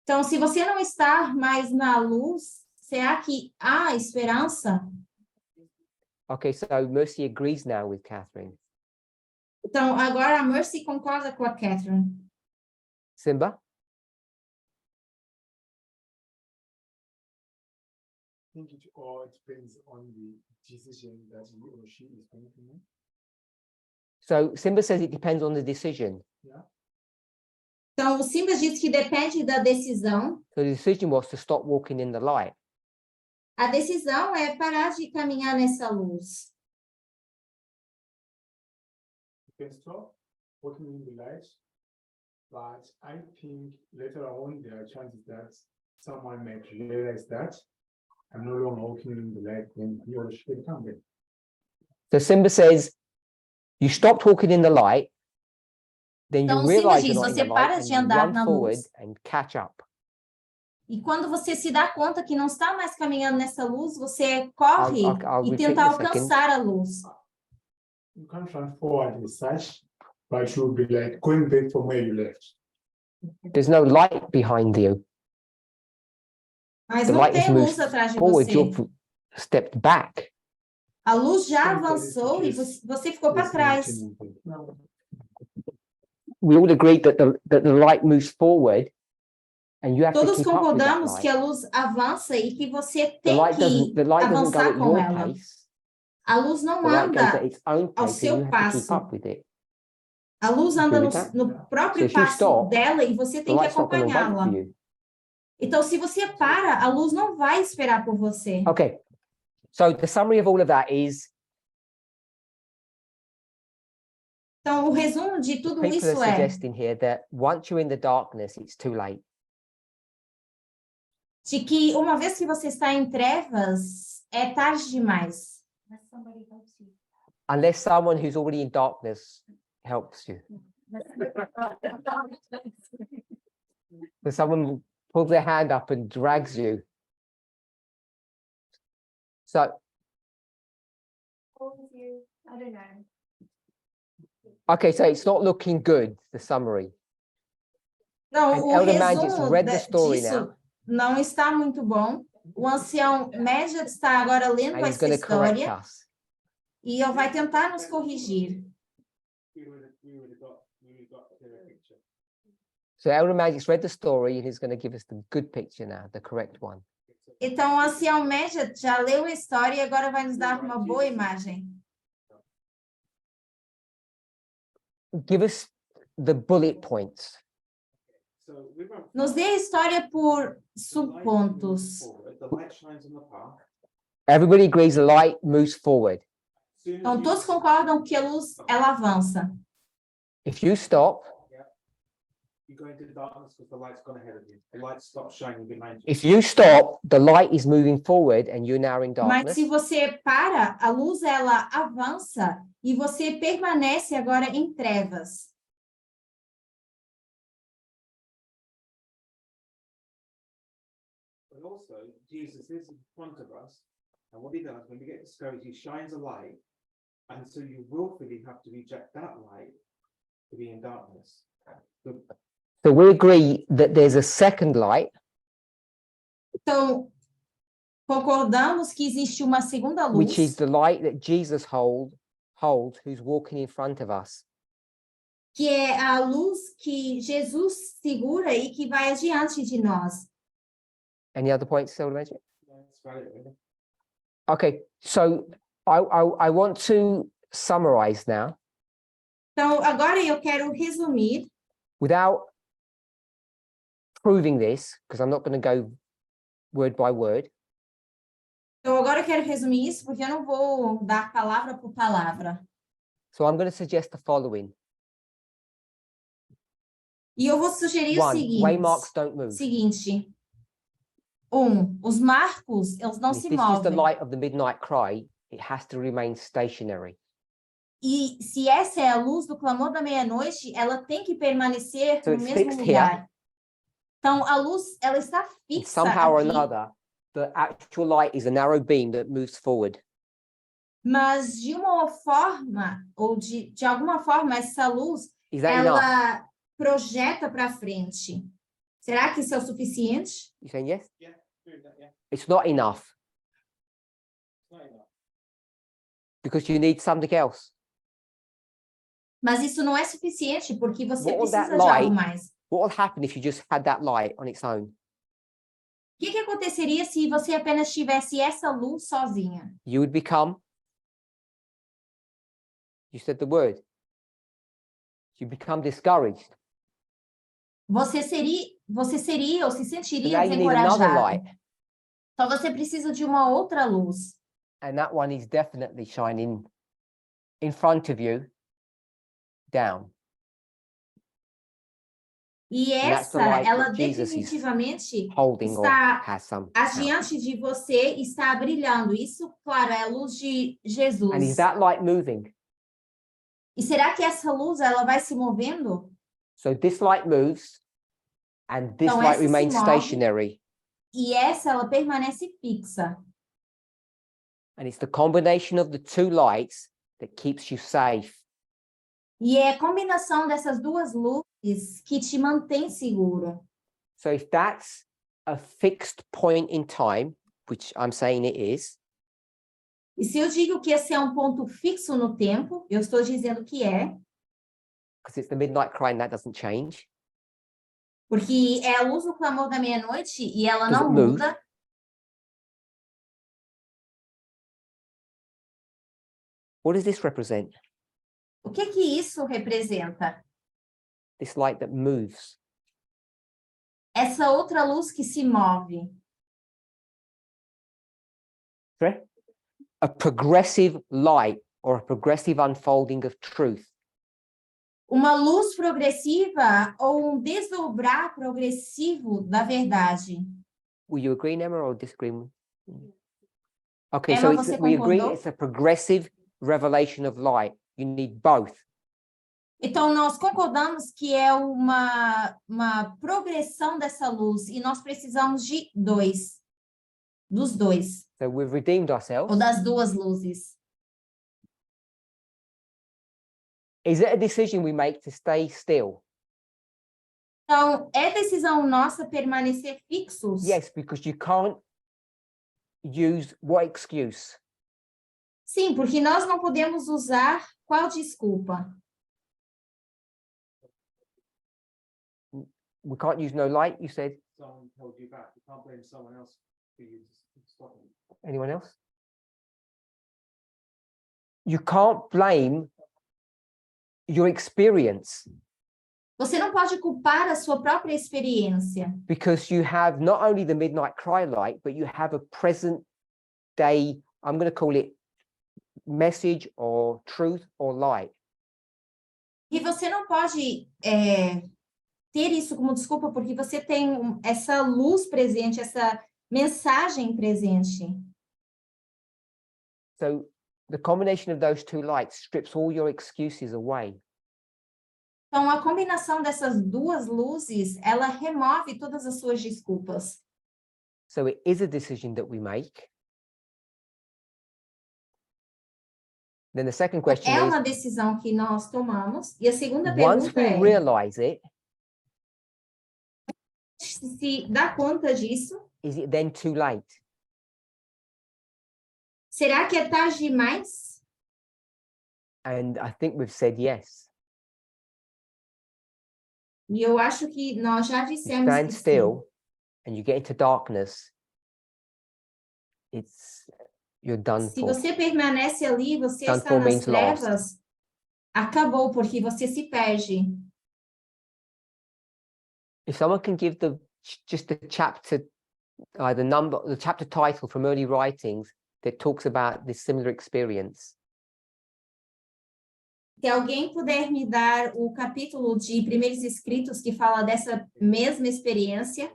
Então, se você não está mais na luz, será que há esperança? Okay, so Mercy agrees now with Catherine. Então, agora a Mercy concorda com a Catherine. Simba? I think it all depends on the decision that he or she is going to make. So Simba says it depends on the decision. Então, o Simba diz que depende da decisão. So the decision was to stop walking in the light. A decisão é parar de caminhar nessa luz. You can stop working in the light, but I think later on there are chances that someone might realize that I'm no longer working in the light, then he or she can come back. So Simba says, you stopped walking in the light, then you Então, Simba realize diz, you're not in você the para light, and de you andar run na forward luz. and catch up. E quando você se dá conta que não está mais caminhando nessa luz, você corre I'll e repeat tenta in a second. alcançar a luz. You can't run forward as such, but you'll be like going back from where you left. There's no light behind you. Mas The não light has tem luz moved atrás de forward, você. you've stepped back. A luz já Então, avançou e você ficou para Yes, trás. no. We all agreed that the light moves forward, and you have to Todos keep up with that concordamos que light. a luz avança e que você The tem light que doesn't go avançar at com your ela. pace. A luz não The light goes at anda, its own ao pace, seu and you have to keep passo. up with it. a luz anda Agree with that? no So próprio if you passo stop, dela e você The tem que light's not going to wait acompanhá-la. for you. Então, se você para, a luz não vai esperar por você. Okay, so the summary of all of that is Então, o resumo de tudo people are isso é suggesting here that once you're in the darkness, it's too late. de que uma vez que você está em trevas, é tarde demais. Unless somebody helps you. Unless someone who's already in darkness helps you. So someone pulls their hand up and drags you. So, Hold you. I don't know. okay, so it's not looking good, the summary. Não, And o Elder Magic's resumo read the story disso now. não está muito bom. O ancião médio está agora lendo And he's essa going to correct história us. e ele vai tentar nos corrigir. We already got the picture. So Elder Magic's read the story and he's going to give us the good picture now, the correct one. Então, o ancião médio já leu a história e agora vai nos dar uma boa imagem. Give us the bullet points. So we went Nos dê a história por subpontos. forward, the light shines on the path. Everybody agrees the light moves forward. Soon as Então, you- todos concordam que a luz, ela avança. If you stop, You go into the darkness because the light's gone ahead of you. The light stops shining behind you. if you stop, the light is moving forward and you're now in Mas darkness. se você para, a luz, ela avança e você permanece agora em trevas. But also, Jesus is in front of us. And what he does, when we get discouraged, he shines a light. And so you willfully have to reject that light to be in darkness. So we agree that there's a second light, Então, concordamos que existe uma segunda luz, which is the light that Jesus holds, who's walking in front of us. que é a luz que Jesus segura e que vai adiante de nós. Any other points, Elder Magic? That's valid, really. Okay, so I want to summarize now Então, agora eu quero resumir, without proving this, because I'm not going to go word by word. então agora eu quero resumir isso, porque eu não vou dar palavra por palavra. So I'm going to suggest the following. E eu vou sugerir o One, waymarks don't move. seguinte. Os marcos, eles não And if se this is the movem. light of the midnight cry, it has to remain stationary. E se essa é a luz do clamor da meia-noite, ela tem que permanecer So no it's mesmo fixed lugar. Então, a luz, ela está And fixa somehow or aqui, another, the actual light is a narrow beam that moves forward. mas de uma forma, ou de alguma forma, essa luz, Is that enough? ela projeta para frente. Será que isso é o suficiente? You saying yes? Yeah, agree with that, yeah, It's not enough it's not enough. because you need something else. Mas isso não é suficiente, porque você What will that precisa de algo light- mais. What will happen if you just had that light on its own? O que aconteceria se você apenas tivesse essa luz sozinha? You would become, you said the word, you become discouraged. Você seria ou se So sentiria now you need another desencorajado. light, Então você precisa de uma outra luz. and that one is definitely shining in front of you, down. E And that's the essa, light ela that Jesus is definitivamente holding or está has some power. adiante de você, está brilhando. Isso, claro, é a luz de Jesus. And is that light moving? E será que essa luz ela vai se movendo? So this light moves, and this Então, light essa se remains move. stationary. E essa ela permanece fixa. And it's the combination of the two lights that keeps you safe. E é a combinação dessas duas luzes que te mantém seguro. So if that's a fixed point in time, which I'm saying it is, E se eu digo que esse é um ponto fixo no tempo, eu estou dizendo que é, because it's the midnight cry and that doesn't change. porque é a luz do clamor da meia-noite e ela Does não it move? muda. What does this represent? O que isso representa? This light that moves. Essa outra luz que se move. Right? A progressive light or a progressive unfolding of truth. Uma luz progressiva ou um desdobrar progressivo da verdade. Will you agree, Emma, or disagree? Okay, Emma, so it's, você we agree concordou? it's a progressive revelation of light. You need both. Então, nós concordamos que é uma progressão dessa luz e nós precisamos de dos dois, So we've redeemed ourselves. ou das duas luzes. Is it a decision we make to stay still? Então, é decisão nossa permanecer fixos? Yes, because you can't use what excuse? Sim, porque nós não podemos usar qual desculpa? We can't use no light, you said. Someone held you back. You can't blame someone else for you stopping. Anyone else? You can't blame your experience Você não pode culpar a sua própria experiência, because you have not only the midnight cry light, but you have a present day, I'm going to call it message or truth or light. e você não pode ter isso como desculpa porque você tem essa luz presente, essa mensagem presente. So the combination of those two lights strips all your excuses away. Então, a combinação dessas duas luzes, ela remove todas as suas desculpas. So it is a decision that we make. Then the second question É is, uma decisão que nós tomamos. E a segunda once pergunta we é, realize it, se dá conta disso, is it then too late? será que é tarde demais? And I think we've said yes. E eu acho que nós já You dissemos stand que sim. still and you get into darkness, you're done Se for. você permanece ali, você Done está for nas means lost. trevas, acabou, porque você se perde. If someone can give just the chapter, the chapter title from early writings that talks about this similar experience. Se alguém puder me dar o capítulo de Primeiros Escritos que fala dessa mesma experiência,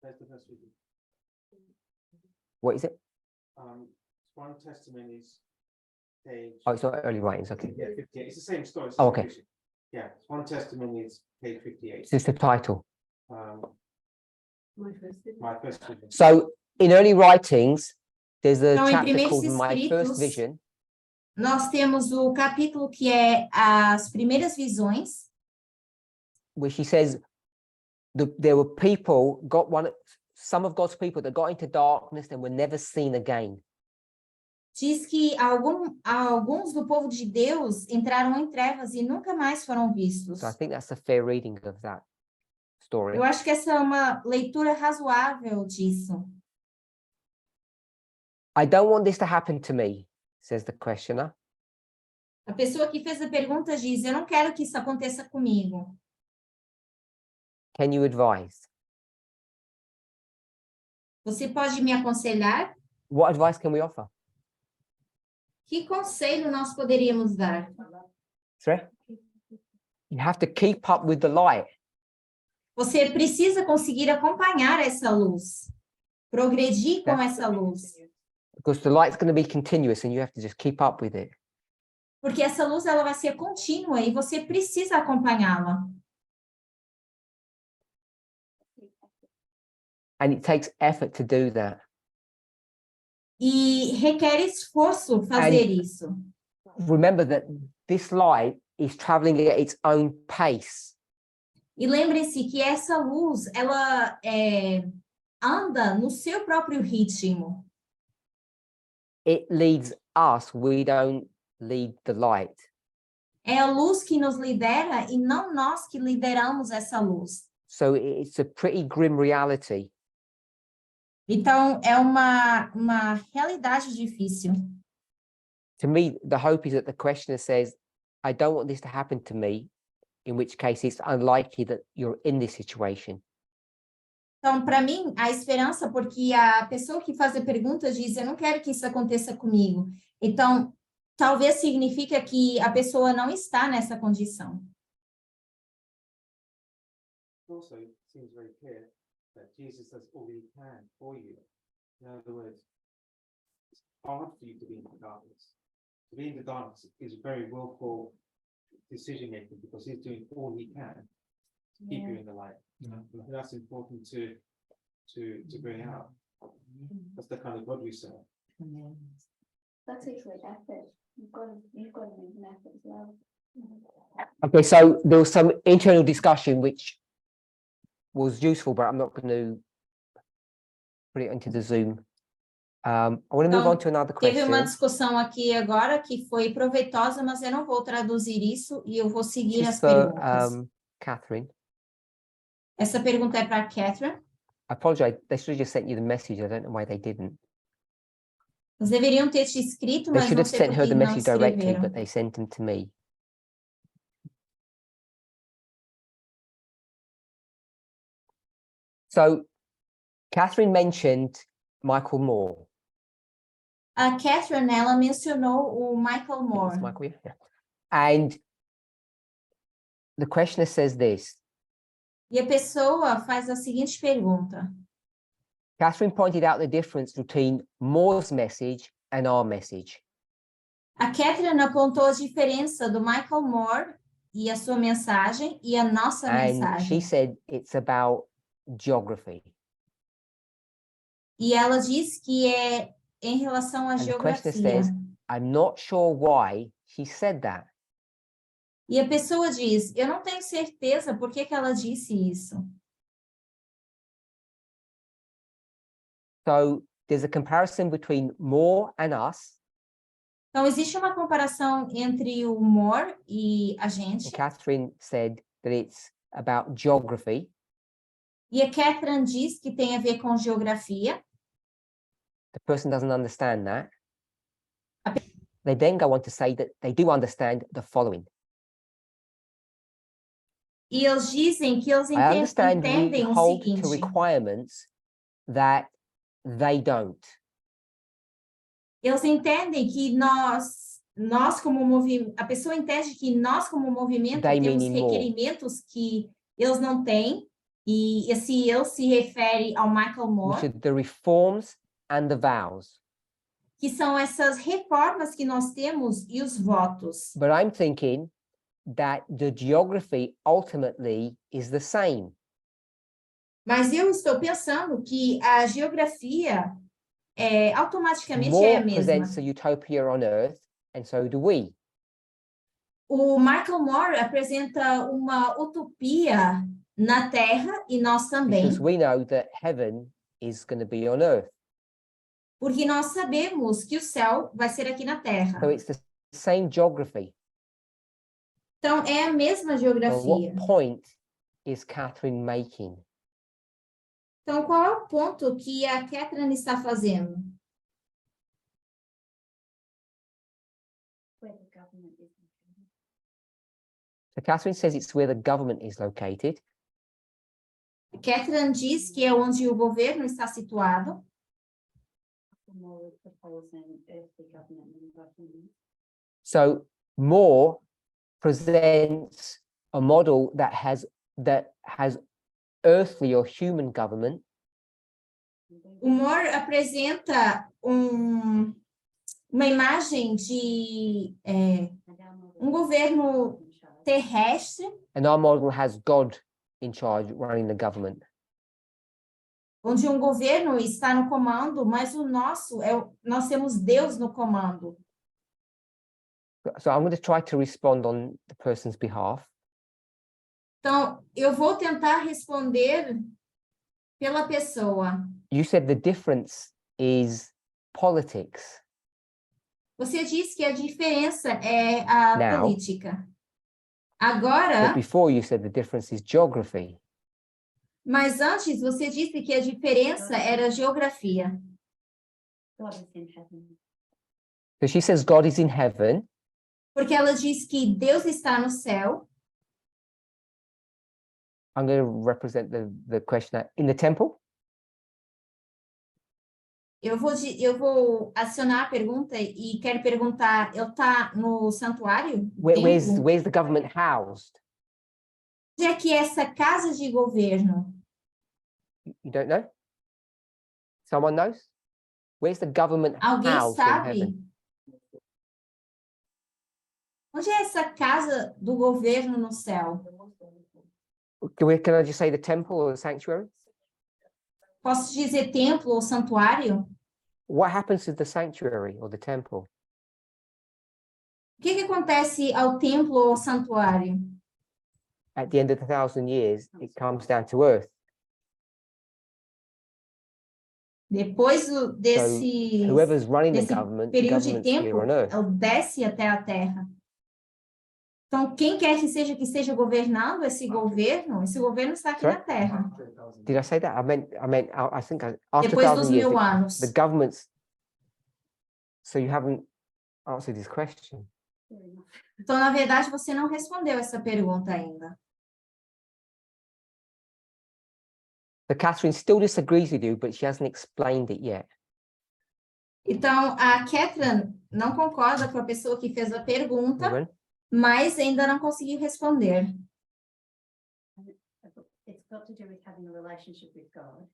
That's the first reading. What is it? 1 Testimonies, page. Oh, it's not early writings. Okay. Yeah, 58. It's the same story. it's Oh, the same okay. vision. Yeah, 1 Testimonies, page 58. It's just the title. My first vision. So in early writings, there's a Então, em chapter Primeiros called My First Escritos, Vision, nós temos o capítulo que é as primeiras visões, where she says there were people, some of God's people that got into darkness and were never seen again. diz que alguns do povo de Deus entraram em trevas e nunca mais foram vistos. So I think that's a fair reading of that story. Eu acho que essa é uma leitura razoável disso. I don't want this to happen to me, says the questioner. A pessoa que fez a pergunta diz, eu não quero que isso aconteça comigo. Can you advise? Você pode me aconselhar? What advice can we offer? Que conselho nós poderíamos dar? Sorry? You have to keep up with the light. Você precisa conseguir acompanhar essa luz, progredir com Yeah. essa luz, Because the light's going to be continuous and you have to just keep up with it. porque essa luz ela vai ser contínua e você precisa acompanhá-la. And it takes effort to do that. E requer esforço fazer And- isso. Remember that this light is traveling at its own pace. E lembre-se que essa luz, ela anda no seu próprio ritmo. It leads us, we don't lead the light. É a luz que nos lidera e não nós que lideramos essa luz. So it's a pretty grim reality. Então, é uma realidade difícil. To me, the hope is that the questioner says, I don't want this to happen to me, in which case it's unlikely that you're in this situation. Então, para mim, a esperança, porque a pessoa que faz a pergunta diz, eu não quero que isso aconteça comigo. Então, talvez significa que a pessoa não está nessa condição. Also, it seems very clear that Jesus does all he can for you. In other words, it's hard for you to be in the darkness. To be in the darkness is very willful decision making because he's doing all he can to keep you in the light. And that's important to bring out. That's the kind of God we serve. That's actually effort. You've got to make an effort as well. Okay, so there was some internal discussion which was useful, but I'm not going to put it into the Zoom. I want to move Então, on to another Teve uma question. discussão aqui agora que foi proveitosa, mas eu não vou traduzir isso e eu vou seguir This as is for perguntas. Catherine. Essa pergunta é para Catherine. I apologize, they should have just sent you the message. I don't know why they didn't. Eles deveriam ter te escrito, They mas should não have sei sent por her que the não message directly, escreveram. but they sent them to me. So Catherine mentioned Michael Moore. A Catherine, ela mencionou o Michael It's Moore. Michael, yeah. And the questioner says this. E a pessoa faz a seguinte pergunta. Catherine pointed out the difference between Moore's message and our message. A Catherine apontou a diferença do Michael Moore e a sua mensagem e a nossa And she mensagem. said it's about geography. E ela diz que é em relação à And the questioner geografia. says, I'm not sure why she said that. E a pessoa diz, eu não tenho certeza por que ela disse isso. So there's a comparison between Moore and us. Então, existe uma comparação entre o Moore e a gente. And Catherine said that it's about geography, e a Catherine diz que tem a ver com geografia, the person doesn't understand that. They then go on to say that they do understand the following. e eles dizem que eles I understand you entendem o hold to seguinte, requirements that they don't. eles entendem que nós como movimento, a pessoa entende que nós como movimento They temos meaning more. requerimentos que eles não têm, e esse eu se refere ao Michael Which Moore, are the reforms and the vows. que são essas reformas que nós temos e os votos. But I'm thinking that the geography ultimately is the same. Mas eu estou pensando que a geografia automaticamente é a More mesma. presents a utopia on earth, and so do we. O Michael Moore apresenta uma utopia na Terra e nós também, Because we know that heaven is going to be on earth. porque nós sabemos que o céu vai ser aqui na Terra. So it's the same geography. Então, é a mesma So geografia. what point is Catherine making? Então, qual é o ponto que a Catherine está fazendo? Where the government is located. So Catherine says it's where the government is located. Catherine diz que é onde o governo está situado. More proposing earthly government and government. So Moore presents a model that has earthly or human government, O Moore apresenta uma imagem de governo terrestre, and our model has God in charge running the government. onde governo está no comando, mas o nosso nós temos Deus no comando. So I'm going to try to respond on the person's behalf. Então, eu vou tentar responder pela pessoa. You said the difference is politics. Você disse que a diferença é a Now. política. Agora, But before you said the difference is geography. mas antes você disse que a diferença era geografia. God is in heaven. So she says God is in heaven. Porque ela diz que Deus está no céu. I'm going to represent the question in the temple. Eu vou acionar a pergunta e quero perguntar, ele está no santuário? Templo? Where's the government housed? Onde é que é essa casa de governo? You don't know? Someone knows? Where's the government Alguém housed in sabe? heaven? Onde é essa casa do governo no céu? Can I just say the temple or the sanctuary? Posso dizer templo ou santuário? What happens to the sanctuary or the temple? O que acontece ao templo ou ao santuário? At the end of 1,000 years, it comes down to earth. Depois desse Whoever's running the desse government, período de government's here tempo, on earth. ele desce até a terra. Então, quem quer que esteja governando esse governo está aqui na terra. Did I say that? I think after Depois dos 1,000 years, 1000 anos. the government's. So you haven't answered this question. Então, na verdade, você não respondeu essa pergunta ainda. So Catherine still disagrees with you, but she hasn't explained it yet. Então, a Catherine não concorda com a pessoa que fez a pergunta, Anyone? mas ainda não conseguiu responder. It's got to do with having a relationship with God.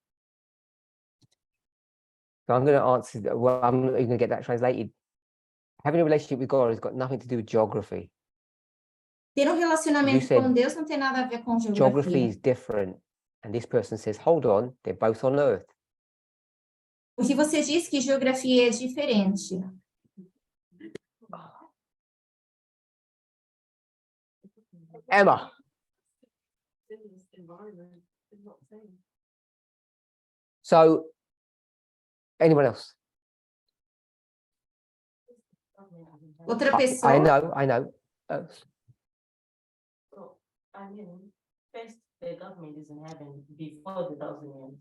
So I'm going to answer. Well, I'm not even going to get that translated. Having a relationship with God has got nothing to do with geography. Ter relacionamento said com Deus não tem nada a ver com Geography geografia. is different. And this person says, hold on, they're both on earth. Porque você diz que geografia é diferente. Emma. So, anyone else? Outra pessoa. I know. I mean, first, the government is in heaven before the 1,000 years.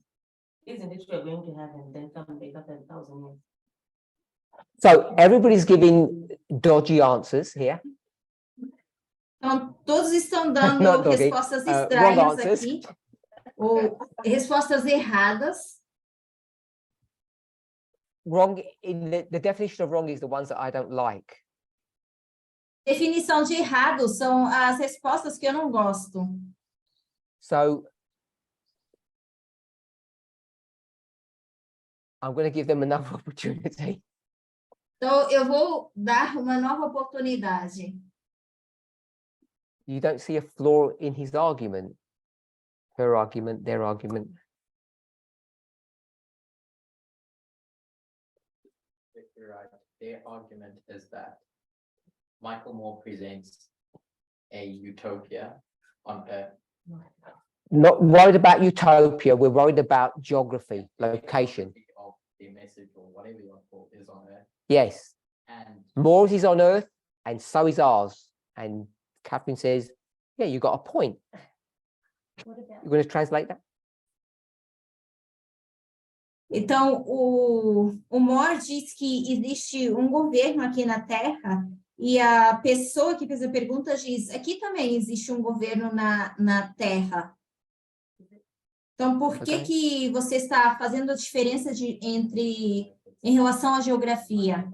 Isn't it we're going to heaven, then come back after 1,000 years? So everybody's giving dodgy answers here. Então, todos estão dando Not doggy, respostas wrong estranhas answers. aqui, ou respostas erradas. Wrong in the definition of wrong is the ones that I don't like. Definição de errado são as respostas que eu não gosto. So I'm going to give them another opportunity. Então, eu vou dar uma nova oportunidade. You don't see a flaw in his argument, her argument, their argument. You're right. Their argument is that Michael Moore presents a utopia on Earth. Not worried about utopia, we're worried about geography, location. Of the message or whatever your thought is on Earth. Yes, And Moore's is on Earth, and so is ours. And Catherine says, yeah, you got a point. What about You're going to translate that? Então, o Moore diz que existe um governo aqui na Terra e a pessoa que fez a pergunta diz, aqui também existe um governo na Terra. Então, por que Ok. que você está fazendo a diferença em relação à geografia?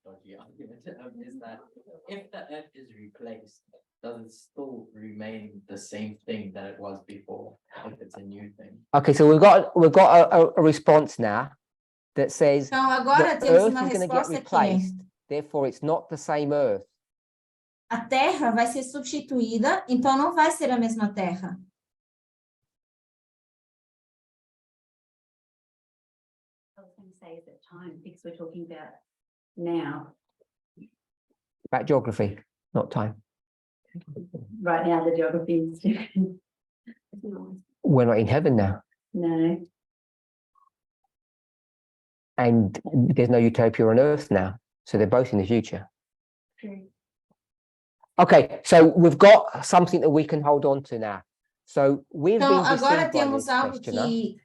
dodgy argument is that if the Earth is replaced, does it still remain the same thing that it was before? If it's a new thing. Okay, so we've got a response now that says Então, agora the temos Earth uma is going to get resposta que é, replaced, therefore it's not the same Earth. a Terra vai ser substituída, então não vai ser a mesma Terra. I was going to say is that time, because we're talking about now. About geography, not time. Right now, the geography is different. We're not in heaven now, No, and there's no utopia on Earth now, so they're both in the future. true. Okay, so we've got something that we can hold on to now. So we've Então, been agora deceived by temos this algo questioner. que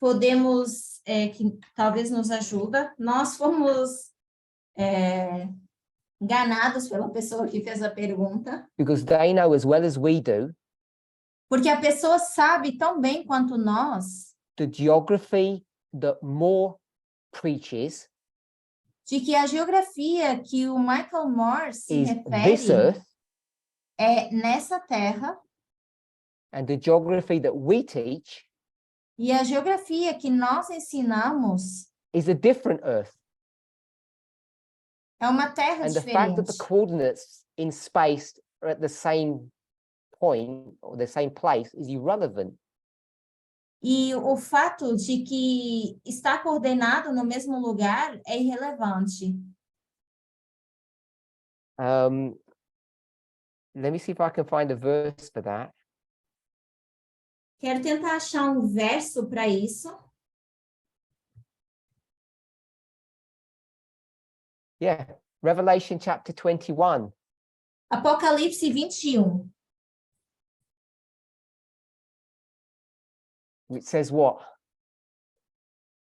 podemos, que talvez nos ajuda. Nós fomos enganados pela pessoa que fez a pergunta, Because they know as well as we do porque a pessoa sabe tão bem quanto nós the geography that Moore preaches de que a geografia que o Michael Moore se is this refere Earth, é nessa Terra, and the geography that we teach e a geografia que nós ensinamos is a different Earth. é uma Terra And the fact that the diferente. coordinates in space are at the same point or the same place is irrelevant. E o fato de que está coordenado no mesmo lugar é irrelevante. Let me see if I can find a verse for that. Quero tentar achar um verso para isso. Yeah, Revelation chapter 21. Apocalipse 21. It says what?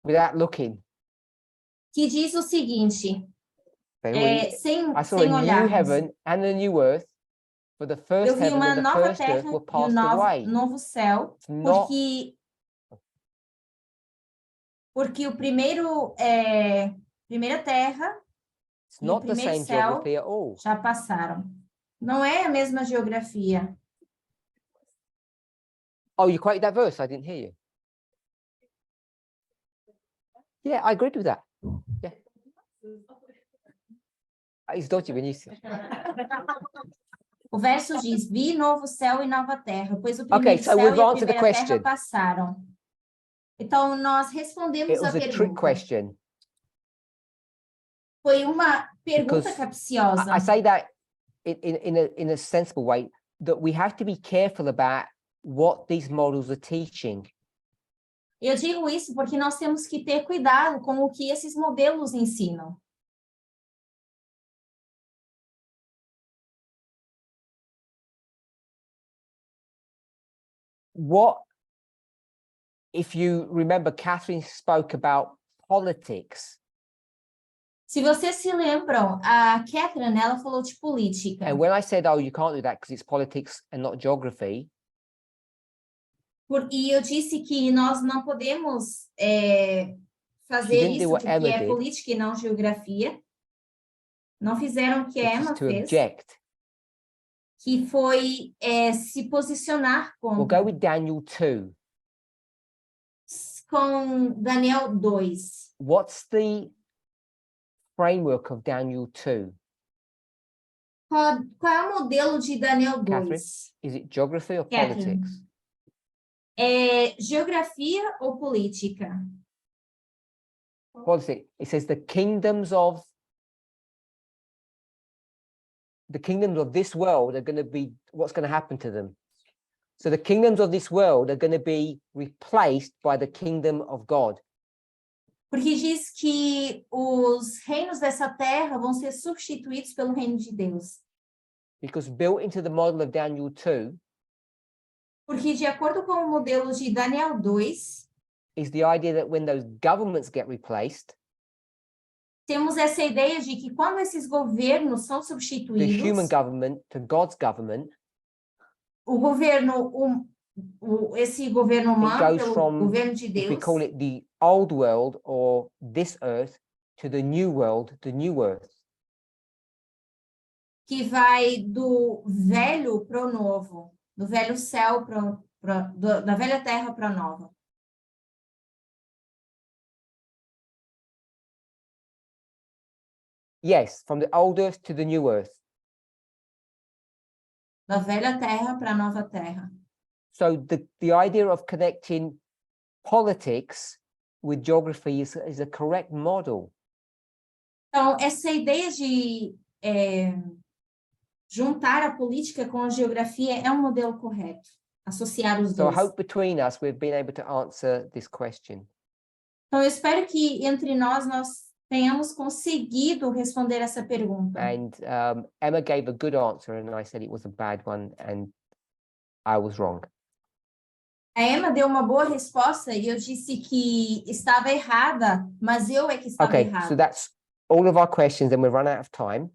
Without looking. Que diz o seguinte, They already- sem I saw sem a new olharmos. heaven and a new earth, for the first Eu vi heaven uma and the nova first terra earth were e um passed away. novo céu, It's not, porque o primeira terra it's e o not the primeiro same céu geography at all. já passaram. Não é a mesma geografia. Oh, you quoted that verse? I didn't hear you. Yeah, I agreed with that. Yeah. It's dodgy when you say. O verso diz, vi novo céu e nova terra, pois o Okay, primeiro so céu we've e a answered the primeira terra question. passaram. Então, nós It respondemos a was a trick pergunta. question. Foi uma pergunta Because capciosa. I say that in a sensible way, that we have to be careful about what these models are teaching. Eu digo isso porque nós temos que ter cuidado com o que esses modelos ensinam. what, if you remember, Catherine spoke about politics. Se vocês se lembram, a Catherine, ela falou de política. And when I said, oh, you can't do that because it's politics and not geography, E eu disse que nós não podemos fazer didn't do isso what porque Emma é did. política e não geografia. Não fizeram o que a which is Emma to fez, object. que foi se posicionar We'll contra, go with Daniel 2. com Daniel 2. What's the framework of Daniel 2? Qual é o modelo de Daniel 2? Catherine? Is it geography or Catherine. politics? É geografia ou política? Politics. It says the kingdoms of this world are going to be, what's going to happen to them? So the kingdoms of this world are going to be replaced by the kingdom of God. Porque diz que os reinos dessa terra vão ser substituídos pelo reino de Deus. Because built into the model of Daniel 2 Porque de acordo com o modelo de Daniel 2, is the idea that when those governments get replaced, temos essa ideia de que quando esses governos são the substituídos, human government to God's government, o governo, esse governo it humano goes pelo from, governo de if Deus, we call it the old world or this earth, to the new world, the new earth. que vai do velho para o novo, do velho céu da velha terra para a nova. Yes, from the old earth to the new earth. Da velha terra para a nova terra. So the idea of connecting politics with geography is a correct model. Então, essa ideia de juntar a política com a geografia é um modelo correto, associar os So I dois. hope between us we've been able to answer this question. Então, eu espero que entre nós tenhamos conseguido responder essa pergunta. And Emma gave a good answer and I said it was a bad one and I was wrong. A Emma deu uma boa resposta e eu disse que estava errada, mas eu é que estava Okay, errada. so that's all of our questions and we've run out of time.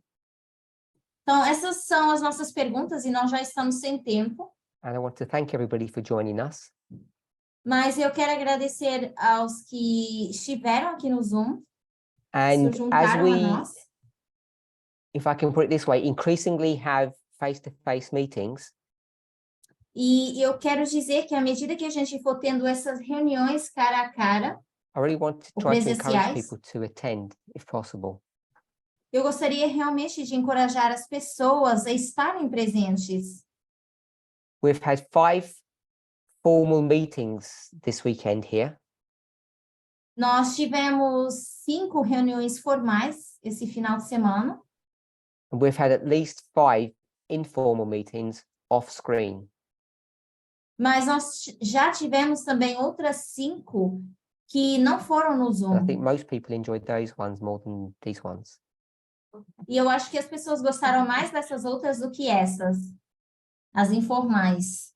Então, essas são as nossas perguntas e nós já estamos sem tempo. And I want to thank everybody for joining us. Mas eu quero agradecer aos que estiveram aqui no Zoom, se And as juntaram a we, nós. if I can put it this way, increasingly have face-to-face meetings, E eu quero dizer que à medida que a gente for tendo essas reuniões cara a cara, I really want to ou try to encourage presenciais, people to attend if possible. eu gostaria realmente de encorajar as pessoas a estarem presentes. We've had 5 formal meetings this weekend here. Nós tivemos 5 reuniões formais esse final de semana. And we've had at least 5 informal meetings off screen. Mas nós já tivemos também outras 5 que não foram no And I think Zoom. most people enjoyed those ones more than these ones. E eu acho que as pessoas gostaram mais dessas outras do que essas, as informais.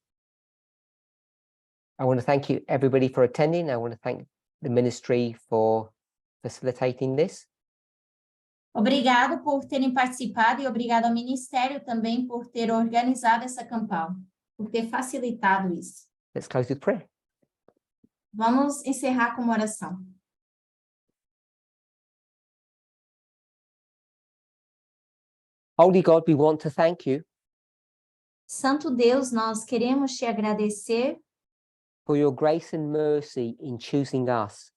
I want to thank you everybody for attending. I want to thank the ministry for facilitating this. Obrigado por terem participado e obrigado ao Ministério também por ter organizado essa campanha, por ter facilitado isso. Let's close with prayer. Vamos encerrar com uma oração. Holy God, we want to thank you Santo Deus, nós queremos te agradecer for your grace and mercy in choosing us.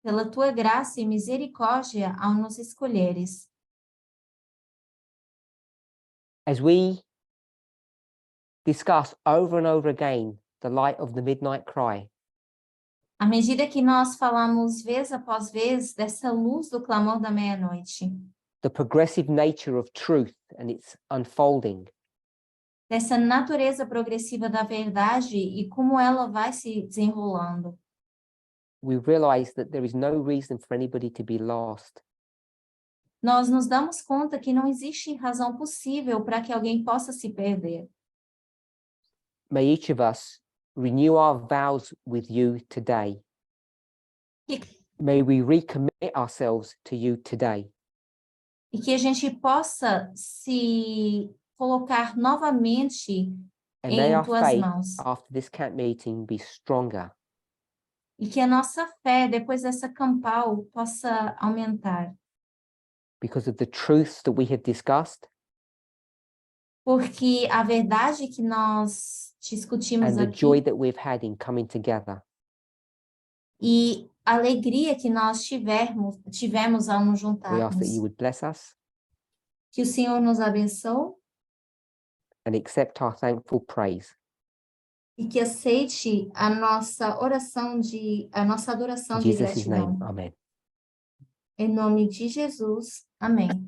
pela tua graça e misericórdia ao nos escolheres. As we discuss over and over again the light of the midnight cry, À medida que nós falamos vez após vez dessa luz do clamor da meia-noite, the progressive nature of truth and its unfolding, dessa natureza progressiva da verdade e como ela vai se desenrolando, we realize that there is no reason for anybody to be lost. nós nos damos conta que não existe razão possível para que alguém possa se perder. May each of us renew our vows with you today. E, May we recommit ourselves to you today. e que a gente possa se colocar novamente And may em our tuas faith mãos. after this camp meeting be stronger. E que a nossa fé, depois dessa campal, possa aumentar. Because of the truths that we have discussed Porque a verdade que nós discutimos and the joy aqui that we've had in coming together e a alegria que nós tivemos ao nos we ask that you juntarmos. would bless us Que o Senhor nos abençoe and accept our thankful praise. e que aceite a nossa a nossa adoração In de Jesus' name, gratidão. amen. Em nome de Jesus, amém.